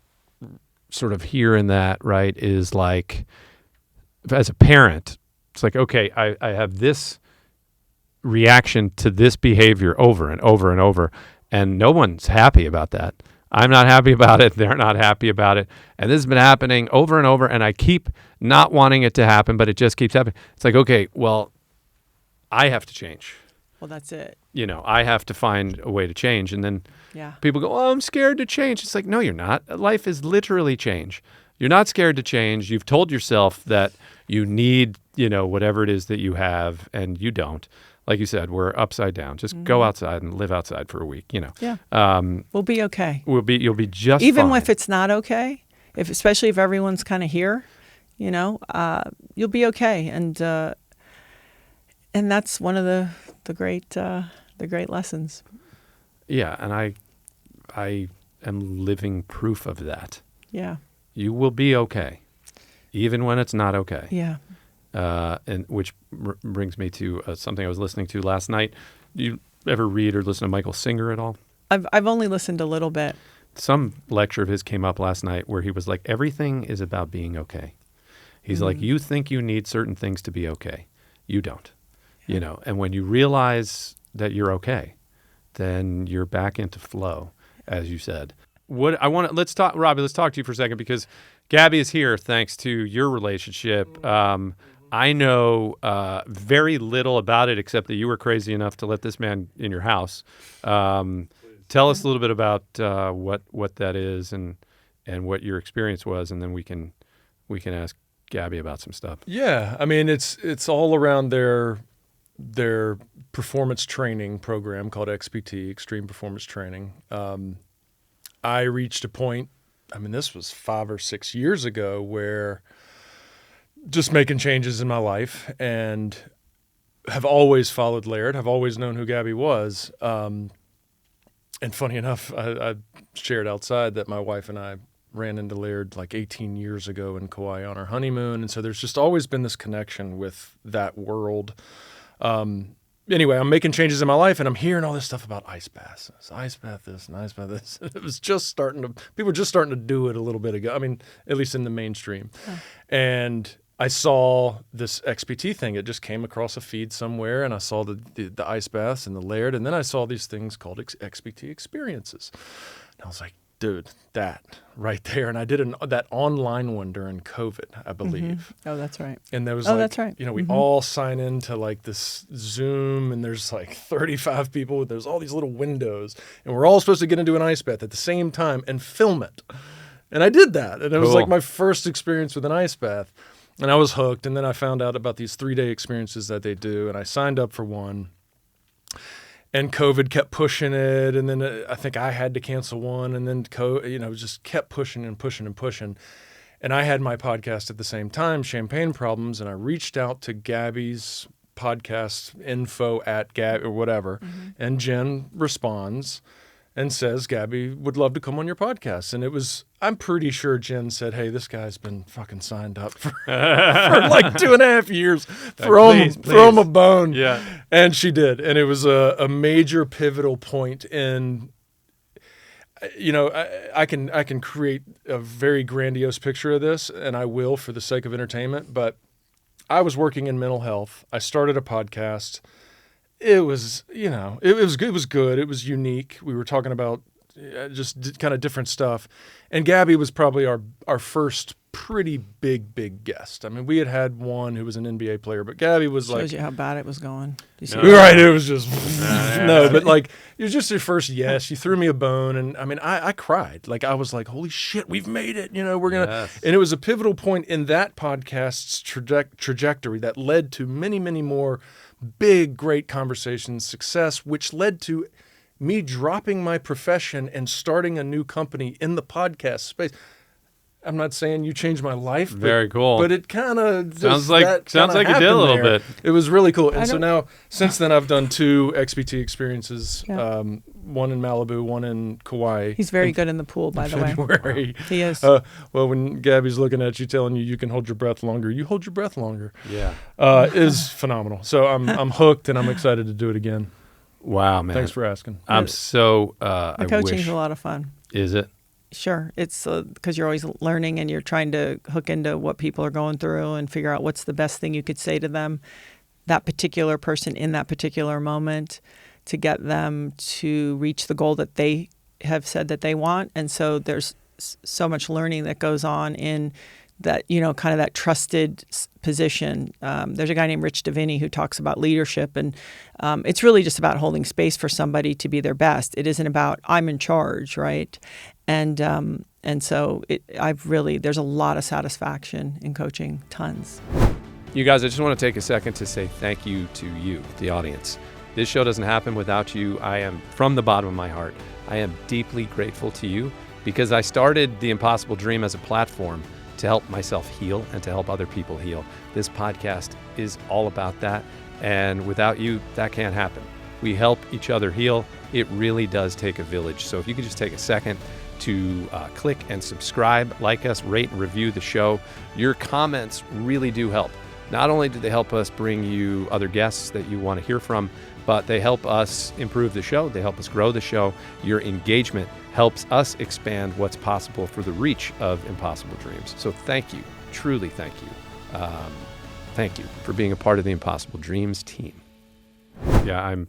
sort of hear in that, right, is like, as a parent, it's like, okay, I have this reaction to this behavior over and over and over, and no one's happy about that. I'm not happy about it. They're not happy about it. And this has been happening over and over, and I keep not wanting it to happen, but it just keeps happening. It's like, okay, well, I have to change. Well, that's it. I have to find a way to change. And then people go, oh, I'm scared to change. It's like, no, you're not. Life is literally change. You're not scared to change. You've told yourself that you need, whatever it is that you have, and you don't. Like you said, we're upside down. Just go outside and live outside for a week, Yeah. We'll be okay. You'll be just even fine. if it's not okay, especially if everyone's kind of here, you'll be okay. And that's one of the great lessons. Yeah, and I am living proof of that. Yeah. You will be okay, even when it's not okay. Yeah. And which brings me to something I was listening to last night. Do you ever read or listen to Michael Singer at all? I've only listened a little bit. Some lecture of his came up last night where he was like, everything is about being okay. He's like, you think you need certain things to be okay. You don't. And when you realize that you're okay, then you're back into flow, as you said. Let's talk to you for a second, because Gabby is here thanks to your relationship. I know very little about it, except that you were crazy enough to let this man in your house. Tell us a little bit about what that is and what your experience was, and then we can ask Gabby about some stuff. Yeah, I mean, it's all around their performance training program called XPT, Extreme Performance Training. I reached a point, I mean, this was 5 or 6 years ago, where just making changes in my life, and have always followed Laird. I've always known who Gabby was. And funny enough, I shared outside that my wife and I ran into Laird like 18 years ago in Kauai on our honeymoon. And so there's just always been this connection with that world. Anyway, I'm making changes in my life, and I'm hearing all this stuff about ice baths. Ice bath this and ice bath this. It was just people were just starting to do it a little bit ago. I mean, at least in the mainstream. Oh. And I saw this XPT thing. It just came across a feed somewhere, and I saw the ice baths and the Laird, and then I saw these things called XPT experiences. And I was like, dude, that right there. And I did that online one during COVID, I believe. Mm-hmm. Oh, that's right. And there was that's right. We all sign into like this Zoom, and there's like 35 people. There's all these little windows, and we're all supposed to get into an ice bath at the same time and film it. And I did that. And it was like my first experience with an ice bath. And I was hooked. And then I found out about these 3-day experiences that they do, and I signed up for one. and COVID kept pushing it, and then I think I had to cancel one, and then just kept pushing and pushing and pushing. And I had my podcast at the same time, Champagne Problems, and I reached out to Gabby's podcast info at Gabby or whatever, and Jen responds and says, Gabby would love to come on your podcast. And I'm pretty sure Jen said, hey, this guy's been fucking signed up for like 2.5 years. Throw him a bone. Yeah. And she did. And it was a major pivotal point in, I can create a very grandiose picture of this, and I will for the sake of entertainment, but I was working in mental health. I started a podcast. It was, it was good. It was good. It was unique. We were talking about just kind of different stuff. And Gabby was probably our first pretty big guest. I mean, we had one who was an NBA player, but Gabby was Shows you how bad it was going. Right. It was just, but like, it was just your first yes. You threw me a bone. And I mean, I cried. Like, I was like, holy shit, we've made it. We're going to, and it was a pivotal point in that podcast's trajectory that led to many, many more big, great conversations, success, which led to me dropping my profession and starting a new company in the podcast space. I'm not saying you changed my life. Very cool. But it kind of sounds like you did a little bit. It was really cool. And so now, since then, I've done 2 XPT experiences, one in Malibu, one in Kauai. He's very good in the pool, by the way. He is. Well, when Gabby's looking at you, telling you can hold your breath longer, you hold your breath longer. Yeah. Is phenomenal. So I'm hooked, and I'm excited to do it again. Wow, man. Thanks for asking. I'm so, the coaching's a lot of fun. Is it? Sure. It's because you're always learning and you're trying to hook into what people are going through and figure out what's the best thing you could say to them, that particular person in that particular moment, to get them to reach the goal that they have said that they want. And so there's so much learning that goes on in that, kind of that trusted position. There's a guy named Rich Davini who talks about leadership, and it's really just about holding space for somebody to be their best. It isn't about I'm in charge, right? And so there's a lot of satisfaction in coaching, tons. You guys, I just want to take a second to say thank you to you, the audience. This show doesn't happen without you. I am, from the bottom of my heart, I am deeply grateful to you because I started The Impossible Dream as a platform to help myself heal and to help other people heal. This podcast is all about that. And without you, that can't happen. We help each other heal. It really does take a village. So if you could just take a second to click and subscribe, like us, rate and review the show. Your comments really do help. Not only do they help us bring you other guests that you want to hear from, but they help us improve the show. They help us grow the show. Your engagement helps us expand what's possible for the reach of Impossible Dreams. So thank you. Truly thank you. Thank you for being a part of the Impossible Dreams team. Yeah,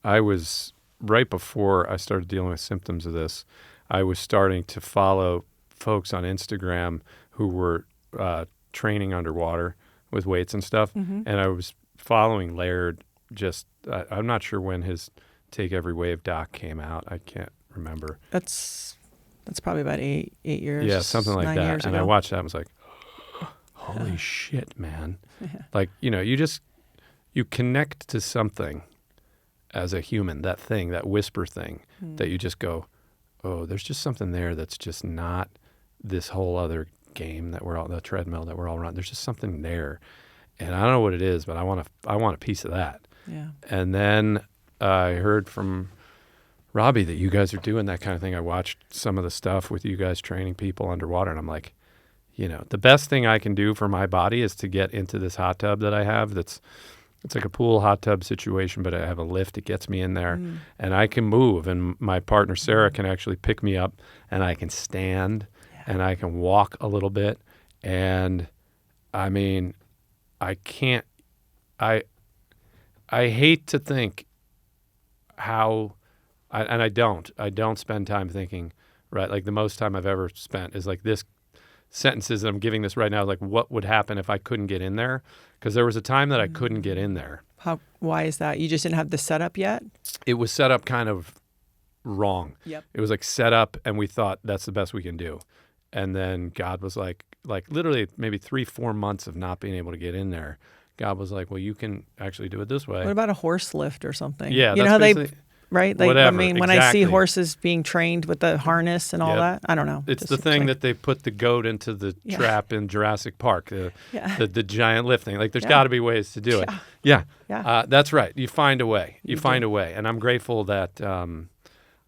I was, right before I started dealing with symptoms of this, I was starting to follow folks on Instagram who were training underwater with weights and stuff. Mm-hmm. And I was following Laird. I'm not sure when his Take Every Wave doc came out. I can't remember. That's probably about eight years. Yeah, something like that. And ago. I watched that and was like, holy shit, man. Yeah. Like, you connect to something as a human, that thing, that whisper thing, that you just go, oh, there's just something there that's just not this whole other game that the treadmill that we're all around. There's just something there. And I don't know what it is, but I want a piece of that. Yeah. And then I heard from Robbie that you guys are doing that kind of thing. I watched some of the stuff with you guys training people underwater, and I'm like, the best thing I can do for my body is to get into this hot tub that I have it's like a pool hot tub situation, but I have a lift. It gets me in there, and I can move. And my partner, Sarah, can actually pick me up, and I can stand, and I can walk a little bit. And, I mean, I can't – I hate to think how – I don't spend time thinking, right? Like the most time I've ever spent is like this sentences that I'm giving this right now, like what would happen if I couldn't get in there? Because there was a time that I couldn't get in there. Why is that? You just didn't have the setup yet? It was set up kind of wrong. Yep. It was like set up and we thought that's the best we can do. And then God was like literally maybe 3-4 months of not being able to get in there. God was like, well, you can actually do it this way. What about a horse lift or something? Yeah, you that's know how they, basically- right? Like, whatever, I mean, when I see exactly. horses being trained with the harness and all Yep. that, I don't know. It's Just the thing like- that they put the goat into the Yeah. trap in Jurassic Park, the Yeah. giant lift thing. Like, there's Yeah. got to be ways to do it. Yeah. Yeah. Yeah. That's right. You find a way. You You find do. a way. And I'm grateful that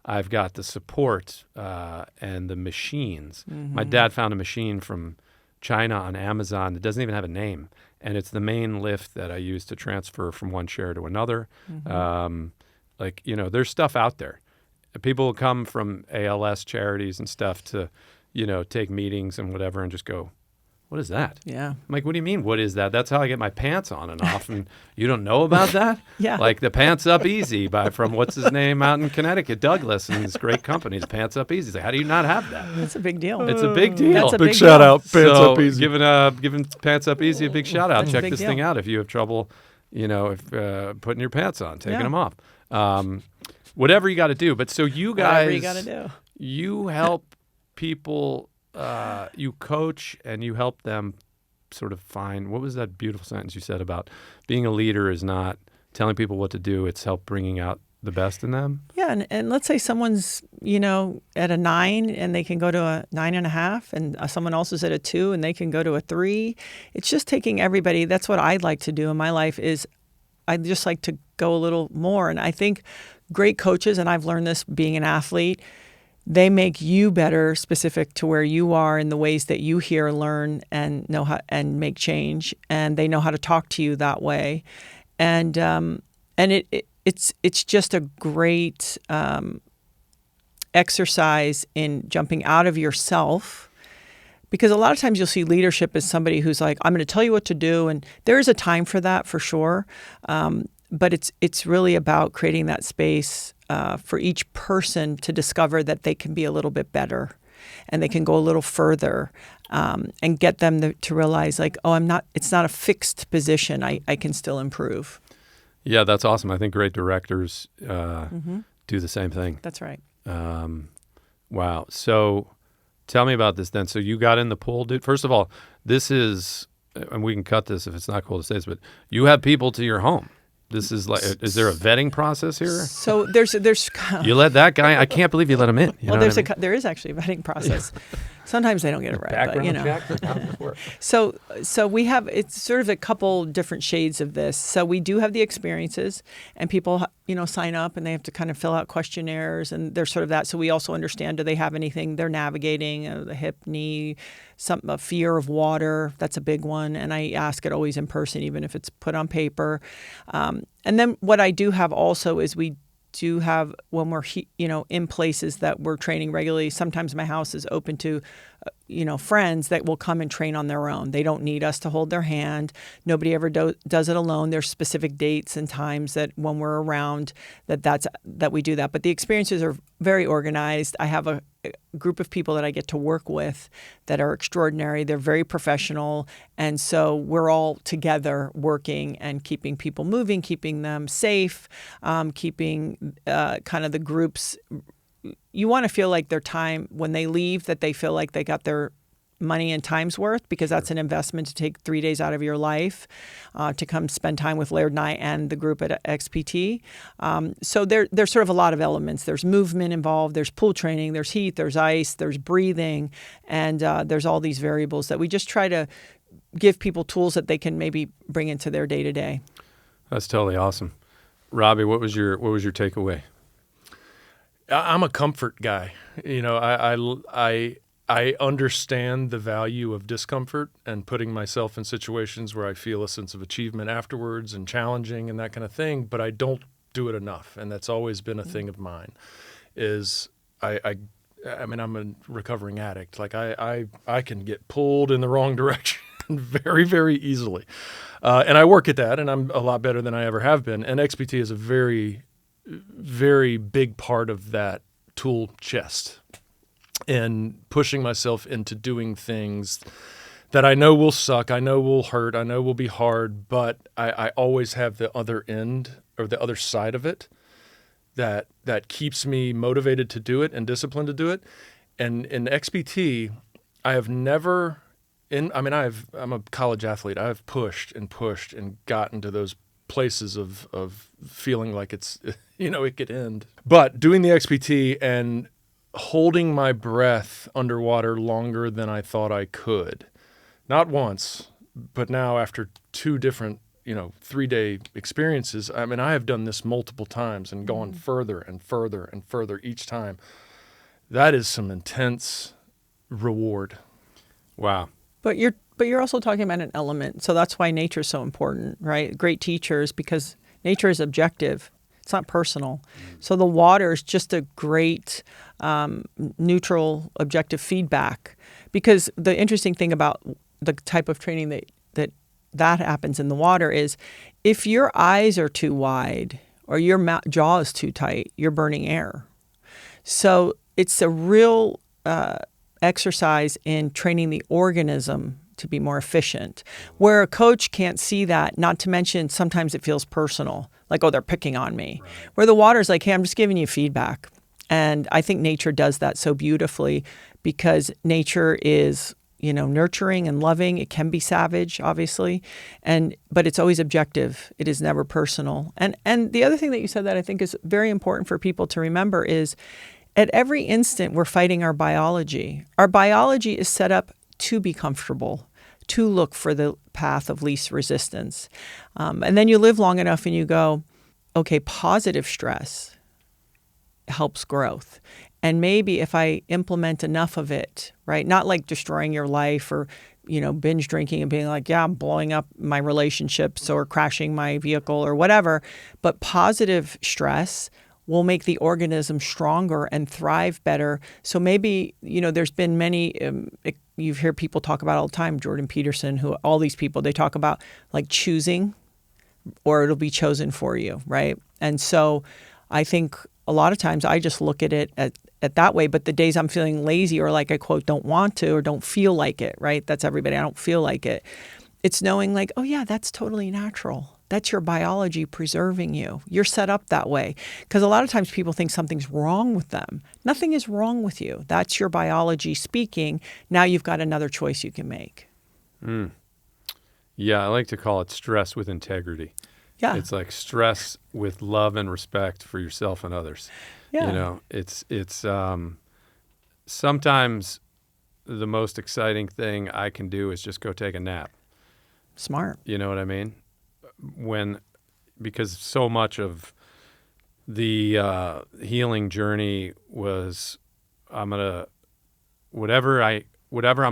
I've got the support and the machines. Mm-hmm. My dad found a machine from China on Amazon that doesn't even have a name. And it's the main lift that I use to transfer from one chair to another. Mm-hmm. There's stuff out there. People will come from ALS charities and stuff to, take meetings and whatever and just go, what is that? Yeah. I'm like, what do you mean, what is that? That's how I get my pants on and off. And you don't know about that? Yeah. Like the Pants Up Easy from what's his name out in Connecticut, Douglas, and this great company, the Pants Up Easy. It's like, how do you not have that? It's a big deal. It's a big deal. That's a Big big shout deal. out, Pants Up Easy. Giving Pants Up Easy a big shout out. That's a Check big this deal. thing out if you have trouble, if putting your pants on, taking Yeah. them off. Whatever you got to do. But so you guys, Whatever you got to do. you help people, you coach and you help them sort of find, what was that beautiful sentence you said about being a leader is not telling people what to do, it's help bringing out the best in them? Yeah, and let's say someone's, at a 9 and they can go to a 9.5, and someone else is at a 2 and they can go to a 3. It's just taking everybody. That's what I'd like to do in my life is I'd just like to go a little more. And I think great coaches, and I've learned this being an athlete, they make you better specific to where you are in the ways that you hear, learn, and know how and make change. And they know how to talk to you that way. And it's just a great exercise in jumping out of yourself, because a lot of times you'll see leadership as somebody who's like, I'm going to tell you what to do, and there is a time for that for sure, but it's really about creating that space for each person to discover that they can be a little bit better and they can go a little further, and get them to realize like, it's not a fixed position, I can still improve. Yeah, that's awesome. I think great directors do the same thing. That's right. Wow. So tell me about this then. So you got in the pool, dude. First of all, this is, and we can cut this if it's not cool to say this, but you have people to your home. This is like, is there a vetting process here? So there's You let that guy, I can't believe you let him in. You know well, what I mean? there is actually a vetting process. Sometimes they don't get it right, but check. How does this work? So we have, it's sort of a couple different shades of this. So we do have the experiences, and people, sign up and they have to kind of fill out questionnaires, and there's sort of that. So we also understand, do they have anything they're navigating, the hip, knee, a fear of water? That's a big one. And I ask it always in person, even if it's put on paper. And then what I do have also is we do have, when we're in places that we're training regularly, sometimes my house is open to friends that will come and train on their own. They don't need us to hold their hand. Nobody ever does it alone. There's specific dates and times that when we're around that we do that. But the experiences are very organized. I have a group of people that I get to work with that are extraordinary. They're very professional. And so we're all together working and keeping people moving, keeping them safe, keeping kind of the groups. You want to feel like their time, when they leave, that they feel like they got their money and time's worth, because that's an investment to take 3 days out of your life to come spend time with Laird and I and the group at XPT. So there's sort of a lot of elements. There's movement involved. There's pool training. There's heat. There's ice. There's breathing. And there's all these variables that we just try to give people tools that they can maybe bring into their day-to-day. That's totally awesome. Robbie, what was your takeaway? I'm a comfort guy. I understand the value of discomfort and putting myself in situations where I feel a sense of achievement afterwards and challenging and that kind of thing, but I don't do it enough. And that's always been a thing of mine, is I mean, I'm a recovering addict. Like I can get pulled in the wrong direction very, very easily. And I work at that, and I'm a lot better than I ever have been. And XPT is a very, very big part of that tool chest, and pushing myself into doing things that I know will suck, I know will hurt, I know will be hard, but I always have the other end or the other side of it that keeps me motivated to do it and disciplined to do it. And in XPT, I have never I'm a college athlete. I've pushed and gotten to those places of feeling like it's, it could end. But doing the XPT and holding my breath underwater longer than I thought I could, not once, but now after 2 different, 3-day experiences, I have done this multiple times and gone further and further and further each time. That is some intense reward. Wow. But you're also talking about an element. So that's why nature is so important, right? Great teachers, because nature is objective. It's not personal. So the water is just a great neutral, objective feedback. Because the interesting thing about the type of training that happens in the water is if your eyes are too wide or your jaw is too tight, you're burning air. So it's a real exercise in training the organism to be more efficient, where a coach can't see that, not to mention sometimes it feels personal, like, oh, they're picking on me. Right. Where the water's like, hey, I'm just giving you feedback. And I think nature does that so beautifully because nature is, nurturing and loving. It can be savage, obviously, but it's always objective. It is never personal. And the other thing that you said that I think is very important for people to remember is at every instant we're fighting our biology. Our biology is set up to be comfortable, to look for the path of least resistance. And then you live long enough and you go, okay, positive stress helps growth. And maybe if I implement enough of it, right, not like destroying your life or, binge drinking and being like, yeah, I'm blowing up my relationships or crashing my vehicle or whatever, but positive stress will make the organism stronger and thrive better. So maybe, there's been many, you hear people talk about all the time, Jordan Peterson, all these people, they talk about like choosing or it'll be chosen for you, right? And so I think a lot of times I just look at it at that way, but the days I'm feeling lazy or like I quote, don't want to or don't feel like it, right? That's everybody, I don't feel like it. It's knowing like, oh yeah, that's totally natural. That's your biology preserving you. You're set up that way. Because a lot of times people think something's wrong with them. Nothing is wrong with you. That's your biology speaking. Now you've got another choice you can make. Yeah, I like to call it stress with integrity. Yeah. It's like stress with love and respect for yourself and others. Yeah. It's sometimes the most exciting thing I can do is just go take a nap. Smart. You know what I mean? Because so much of the healing journey was whatever I'm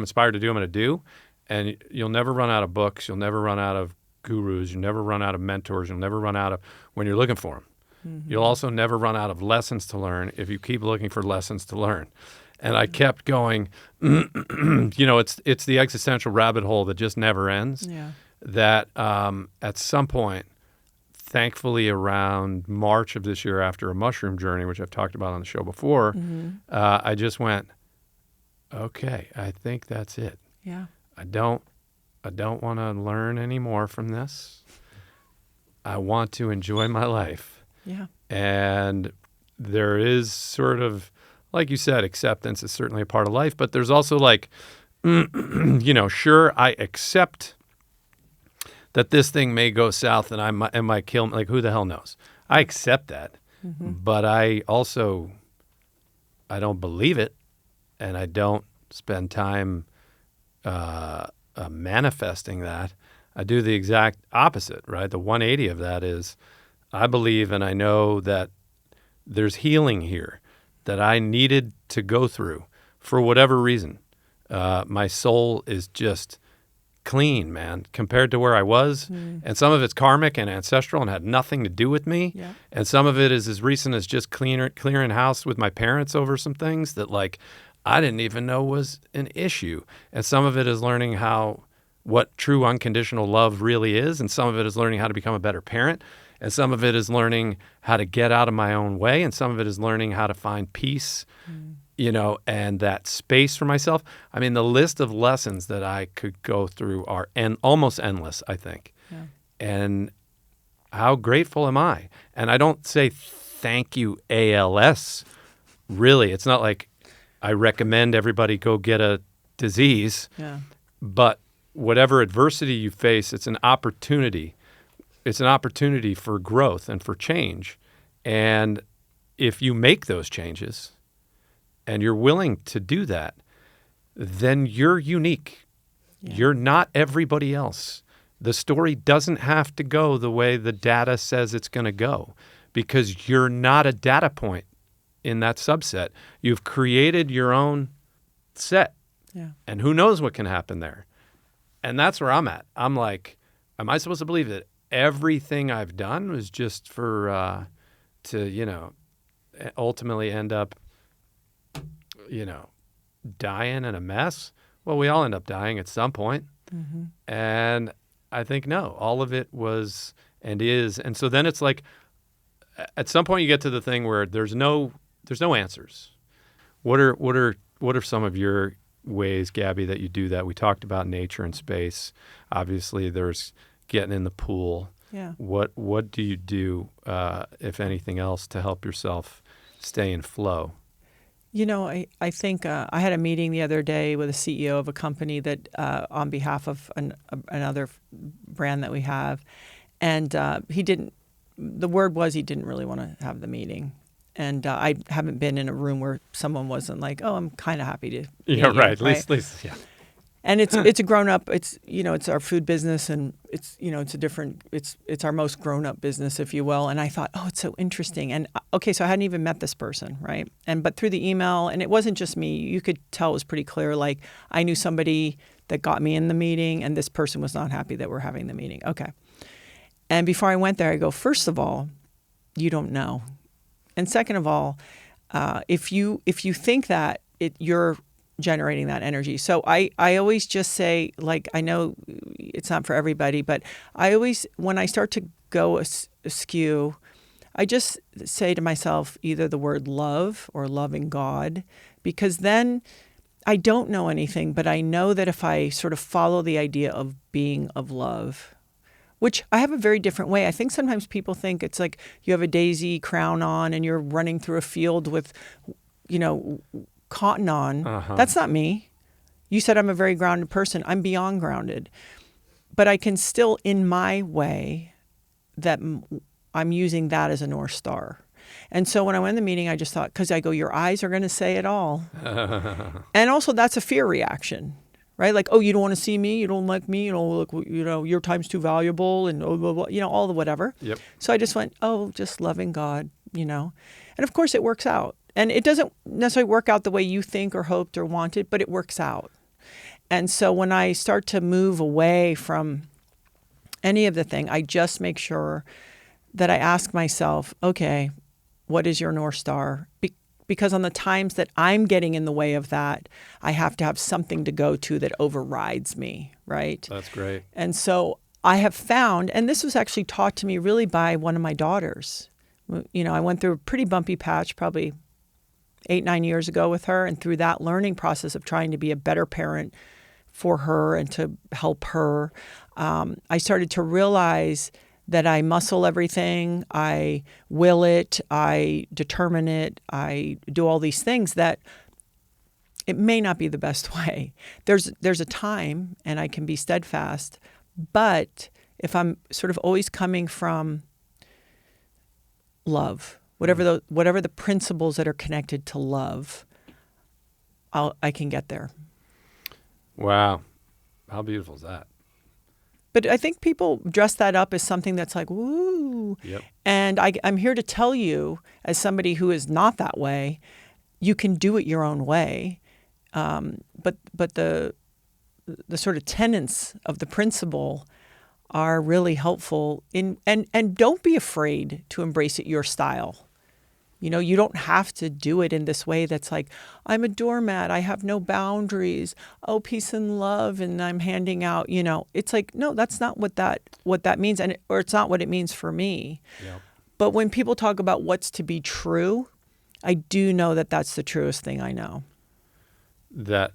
inspired to do, I'm going to do. And you'll never run out of books. You'll never run out of gurus. You'll never run out of mentors. You'll never run out of when you're looking for them. Mm-hmm. You'll also never run out of lessons to learn if you keep looking for lessons to learn. And I kept going, it's the existential rabbit hole that just never ends. Yeah. That at some point, thankfully around March of this year after a mushroom journey, which I've talked about on the show before, I just went, okay, I think that's it. Yeah. I don't want to learn any more from this. I want to enjoy my life. Yeah. And there is sort of, like you said, acceptance is certainly a part of life, but there's also like, sure, I accept that this thing may go south and I might kill me. Like, who the hell knows? I accept that. Mm-hmm. But I don't believe it, and I don't spend time manifesting that. I do the exact opposite, right? The 180 of that is I believe and I know that there's healing here that I needed to go through for whatever reason. My soul is just clean, man, compared to where I was. And some of it's karmic and ancestral and had nothing to do with me. Yeah. And some of it is as recent as just clearing house with my parents over some things that like I didn't even know was an issue. And some of it is learning what true unconditional love really is. And some of it is learning how to become a better parent. And some of it is learning how to get out of my own way. And some of it is learning how to find peace, and that space for myself. I mean, the list of lessons that I could go through are almost endless, I think. Yeah. And how grateful am I? And I don't say thank you, ALS, really. It's not like I recommend everybody go get a disease. Yeah. But whatever adversity you face, it's an opportunity. It's an opportunity for growth and for change. And if you make those changes and you're willing to do that, then you're unique. Yeah. You're not everybody else. The story doesn't have to go the way the data says it's going to go, because you're not a data point in that subset. You've created your own set. Yeah. And who knows what can happen there. And that's where I'm at. I'm like, am I supposed to believe that everything I've done was just for to ultimately end up dying in a mess? Well, we all end up dying at some point. Mm-hmm. And I think no, all of it was and is. And so then it's like at some point you get to the thing where there's no answers. What are some of your ways, Gabby, that you do that? We talked about nature and space. Obviously, there's getting in the pool. Yeah. What do you do, if anything else, to help yourself stay in flow? I think I had a meeting the other day with a CEO of a company that on behalf of another brand that we have, and he didn't really want to have the meeting. And I haven't been in a room where someone wasn't like, "Oh, I'm kind of happy to." Yeah, right. At least, yeah. And it's a grown up. It's our food business, and it's our most grown up business, if you will. And I thought, oh, it's so interesting. And okay, so I hadn't even met this person, right? But through the email, and it wasn't just me. You could tell it was pretty clear. Like I knew somebody that got me in the meeting, and this person was not happy that we're having the meeting. Okay. And before I went there, I go, first of all, you don't know. And second of all, if you think that you're generating that energy. So I always just say, like, I know it's not for everybody, but I always, when I start to go askew, I just say to myself either the word love or loving God, because then I don't know anything, but I know that if I sort of follow the idea of being of love, which I have a very different way. I think sometimes people think it's like you have a daisy crown on and you're running through a field with, cotton on. Uh-huh. That's not me. You said I'm a very grounded person. I'm beyond grounded. But I can still, in my way, that I'm using that as a North Star. And so when I went in the meeting, I just thought, because I go, your eyes are going to say it all. And also that's a fear reaction. Right? Like, oh, you don't want to see me, you don't like me, look, your time's too valuable, and all the whatever. Yep. So I just went, oh, just loving God, And of course it works out. And it doesn't necessarily work out the way you think or hoped or wanted, but it works out. And so when I start to move away from any of the thing, I just make sure that I ask myself, okay, what is your North Star? Because on the times that I'm getting in the way of that, I have to have something to go to that overrides me, right? That's great. And so I have found, and this was actually taught to me really by one of my daughters. I went through a pretty bumpy patch probably 8-9 years ago with her, and through that learning process of trying to be a better parent for her and to help her, I started to realize that I muscle everything, I will it, I determine it, I do all these things that it may not be the best way. There's a time, and I can be steadfast, but if I'm sort of always coming from love, whatever the principles that are connected to love, I can get there. Wow. How beautiful is that? But I think people dress that up as something that's like, woo. Yep. And I'm here to tell you, as somebody who is not that way, you can do it your own way. But the sort of tenets of the principle are really helpful and don't be afraid to embrace it your style. You don't have to do it in this way that's like, I'm a doormat, I have no boundaries, oh, peace and love, and I'm handing out, It's like, no, that's not what that means, or it's not what it means for me. Yep. But when people talk about what's to be true, I do know that that's the truest thing I know. That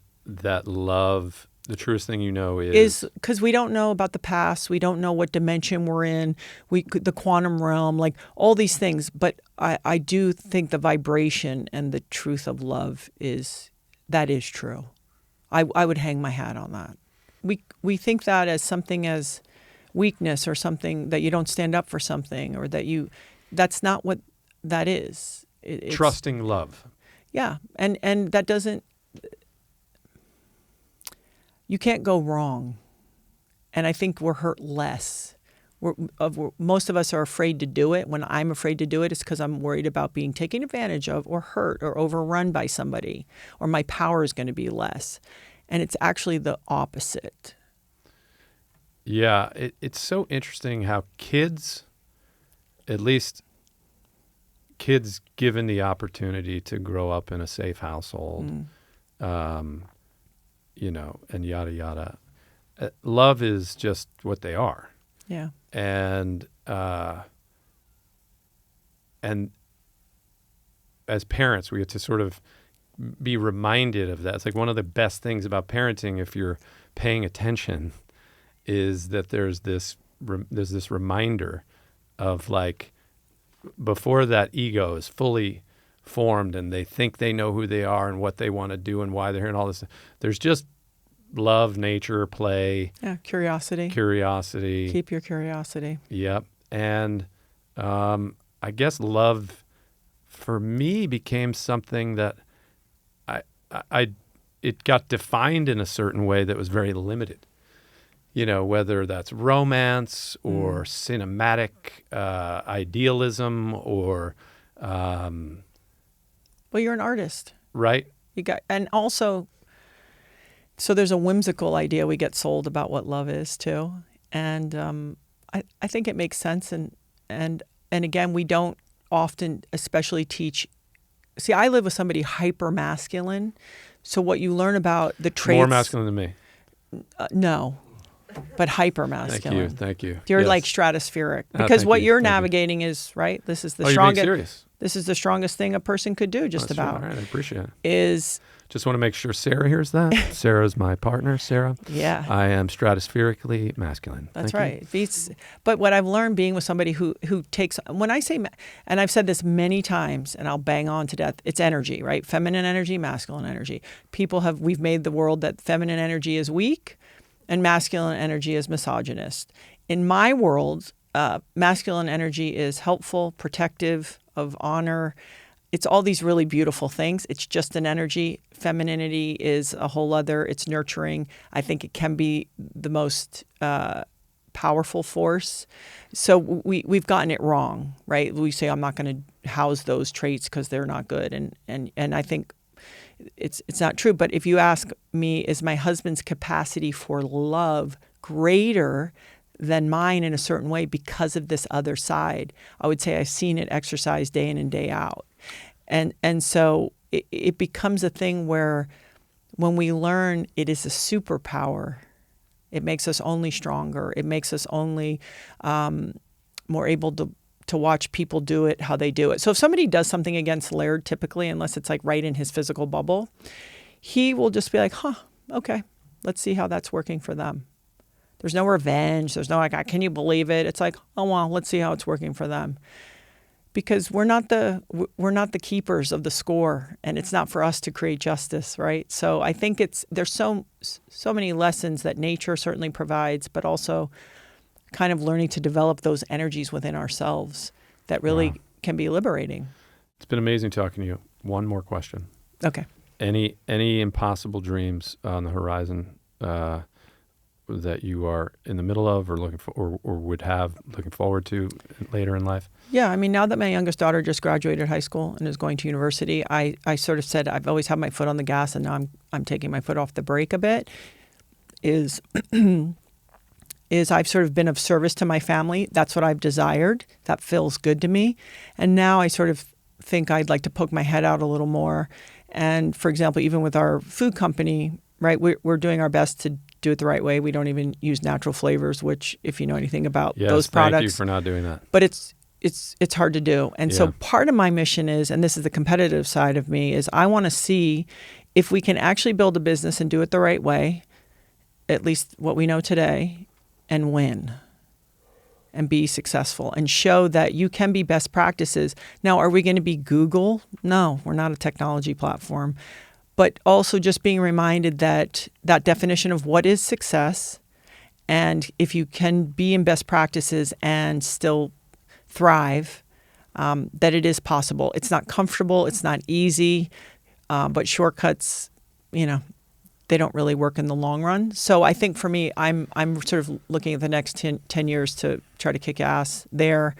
love, the truest thing is because we don't know about the past. We don't know what dimension we're in. The quantum realm, like all these things. But I do think the vibration and the truth of love is true. I would hang my hat on that. we think that as something as weakness or something that you don't stand up for something or that's not what that is. It's trusting love. Yeah. And that doesn't, you can't go wrong. And I think we're hurt less. Most of us are afraid to do it. When I'm afraid to do it, it's because I'm worried about being taken advantage of or hurt or overrun by somebody, or my power is going to be less. And it's actually the opposite. Yeah, it's so interesting how kids, at least kids given the opportunity to grow up in a safe household, you know, and yada, yada. Love is just what they are. Yeah. And as parents, we get to sort of be reminded of that. It's like one of the best things about parenting, if you're paying attention, is that there's this reminder of, like, before that ego is fully formed and they think they know who they are and what they want to do and why they're here and all this, there's just love, nature, play. Yeah, curiosity. Keep your curiosity. Yep. And I guess love for me became something that it got defined in a certain way that was very limited. You know, whether that's romance or cinematic idealism or well, you're an artist. Right. And also, so there's a whimsical idea we get sold about what love is too. And I think it makes sense. And again, we don't often especially teach. See, I live with somebody hyper masculine. So what you learn about the traits. More masculine than me. No, but hyper masculine. Thank you. You're Yes. like stratospheric because what you're thank you. navigating is right. This is the You're being strongest. serious. This is the strongest thing a person could do. Just That's about. All right, I appreciate it. Is Just want to make sure Sarah hears that. Sarah's my partner, Sarah. yeah. I am stratospherically masculine. That's Thank you. right. But what I've learned being with somebody who takes, when I say, and I've said this many times, and I'll bang on to death, it's energy, right? Feminine energy, masculine energy. We've made the world that feminine energy is weak and masculine energy is misogynist. In my world, masculine energy is helpful, protective, of honor. It's all these really beautiful things. It's just an energy. Femininity is a whole other. It's nurturing. I think it can be the most powerful force. So we've gotten it wrong, right? We say, I'm not going to house those traits because they're not good. And I think it's not true. But if you ask me, is my husband's capacity for love greater than mine in a certain way because of this other side? I would say I've seen it exercised day in and day out. And so it becomes a thing where when we learn it is a superpower, it makes us only stronger. It makes us only more able to watch people do it, how they do it. So if somebody does something against Laird, typically, unless it's like right in his physical bubble, he will just be like, okay, let's see how that's working for them. There's no revenge. There's no like, can you believe it? It's like, oh, well, let's see how it's working for them. Because we're not the keepers of the score, and it's not for us to create justice, right? So I think there's so many lessons that nature certainly provides, but also kind of learning to develop those energies within ourselves that really can be liberating. It's been amazing talking to you. One more question. Okay. Any impossible dreams on the horizon that you are in the middle of or looking for or would have looking forward to later in life? Yeah, I mean, now that my youngest daughter just graduated high school and is going to university, I sort of said I've always had my foot on the gas, and now I'm taking my foot off the brake a bit. Is I've sort of been of service to my family. That's what I've desired. That feels good to me. And now I sort of think I'd like to poke my head out a little more. And for example, even with our food company, right, we're doing our best to do it the right way. We don't even use natural flavors, which if you know anything about those products. Thank you for not doing that. But it's hard to do. And so part of my mission is, and this is the competitive side of me, is I want to see if we can actually build a business and do it the right way, at least what we know today, and win and be successful and show that you can be best practices. Now, are we going to be Google? No, we're not a technology platform. but also just being reminded that that definition of what is success, and if you can be in best practices and still thrive, that it is possible. It's not comfortable. It's not easy, but shortcuts, they don't really work in the long run. So I think for me, I'm sort of looking at the next 10 years to try to kick ass there.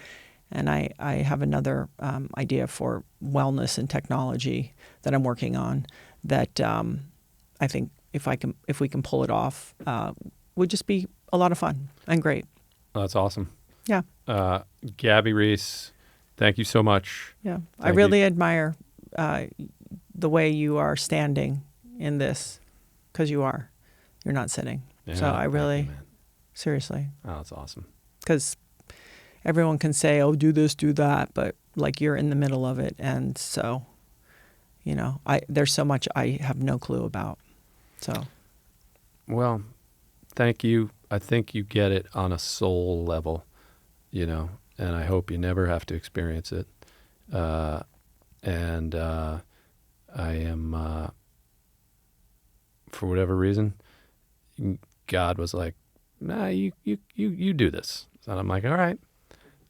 And I have another idea for wellness and technology that I'm working on that I think if we can pull it off, would just be a lot of fun and great. Oh, that's awesome. Yeah. Gabby Reece, thank you so much. Yeah. I really admire the way you are standing in this, because you're not sitting. Yeah, so I really, thank you, man. seriously, Oh, that's awesome. because everyone can say, oh, do this, do that, but like you're in the middle of it. And so, there's so much I have no clue about. So, Well, thank you. I think you get it on a soul level, and I hope you never have to experience it. And I am, for whatever reason, God was like, nah, you do this. And I'm like, all right,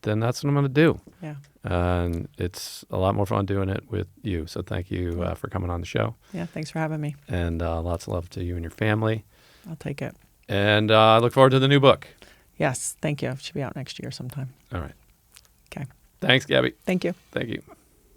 then that's what I'm going to do. yeah. And it's a lot more fun doing it with you. So thank you for coming on the show. Yeah. Thanks for having me. And lots of love to you and your family. I'll take it. And I look forward to the new book. Yes. Thank you. It should be out next year sometime. All right. Okay. Thanks, Gabby. Thank you. Thank you.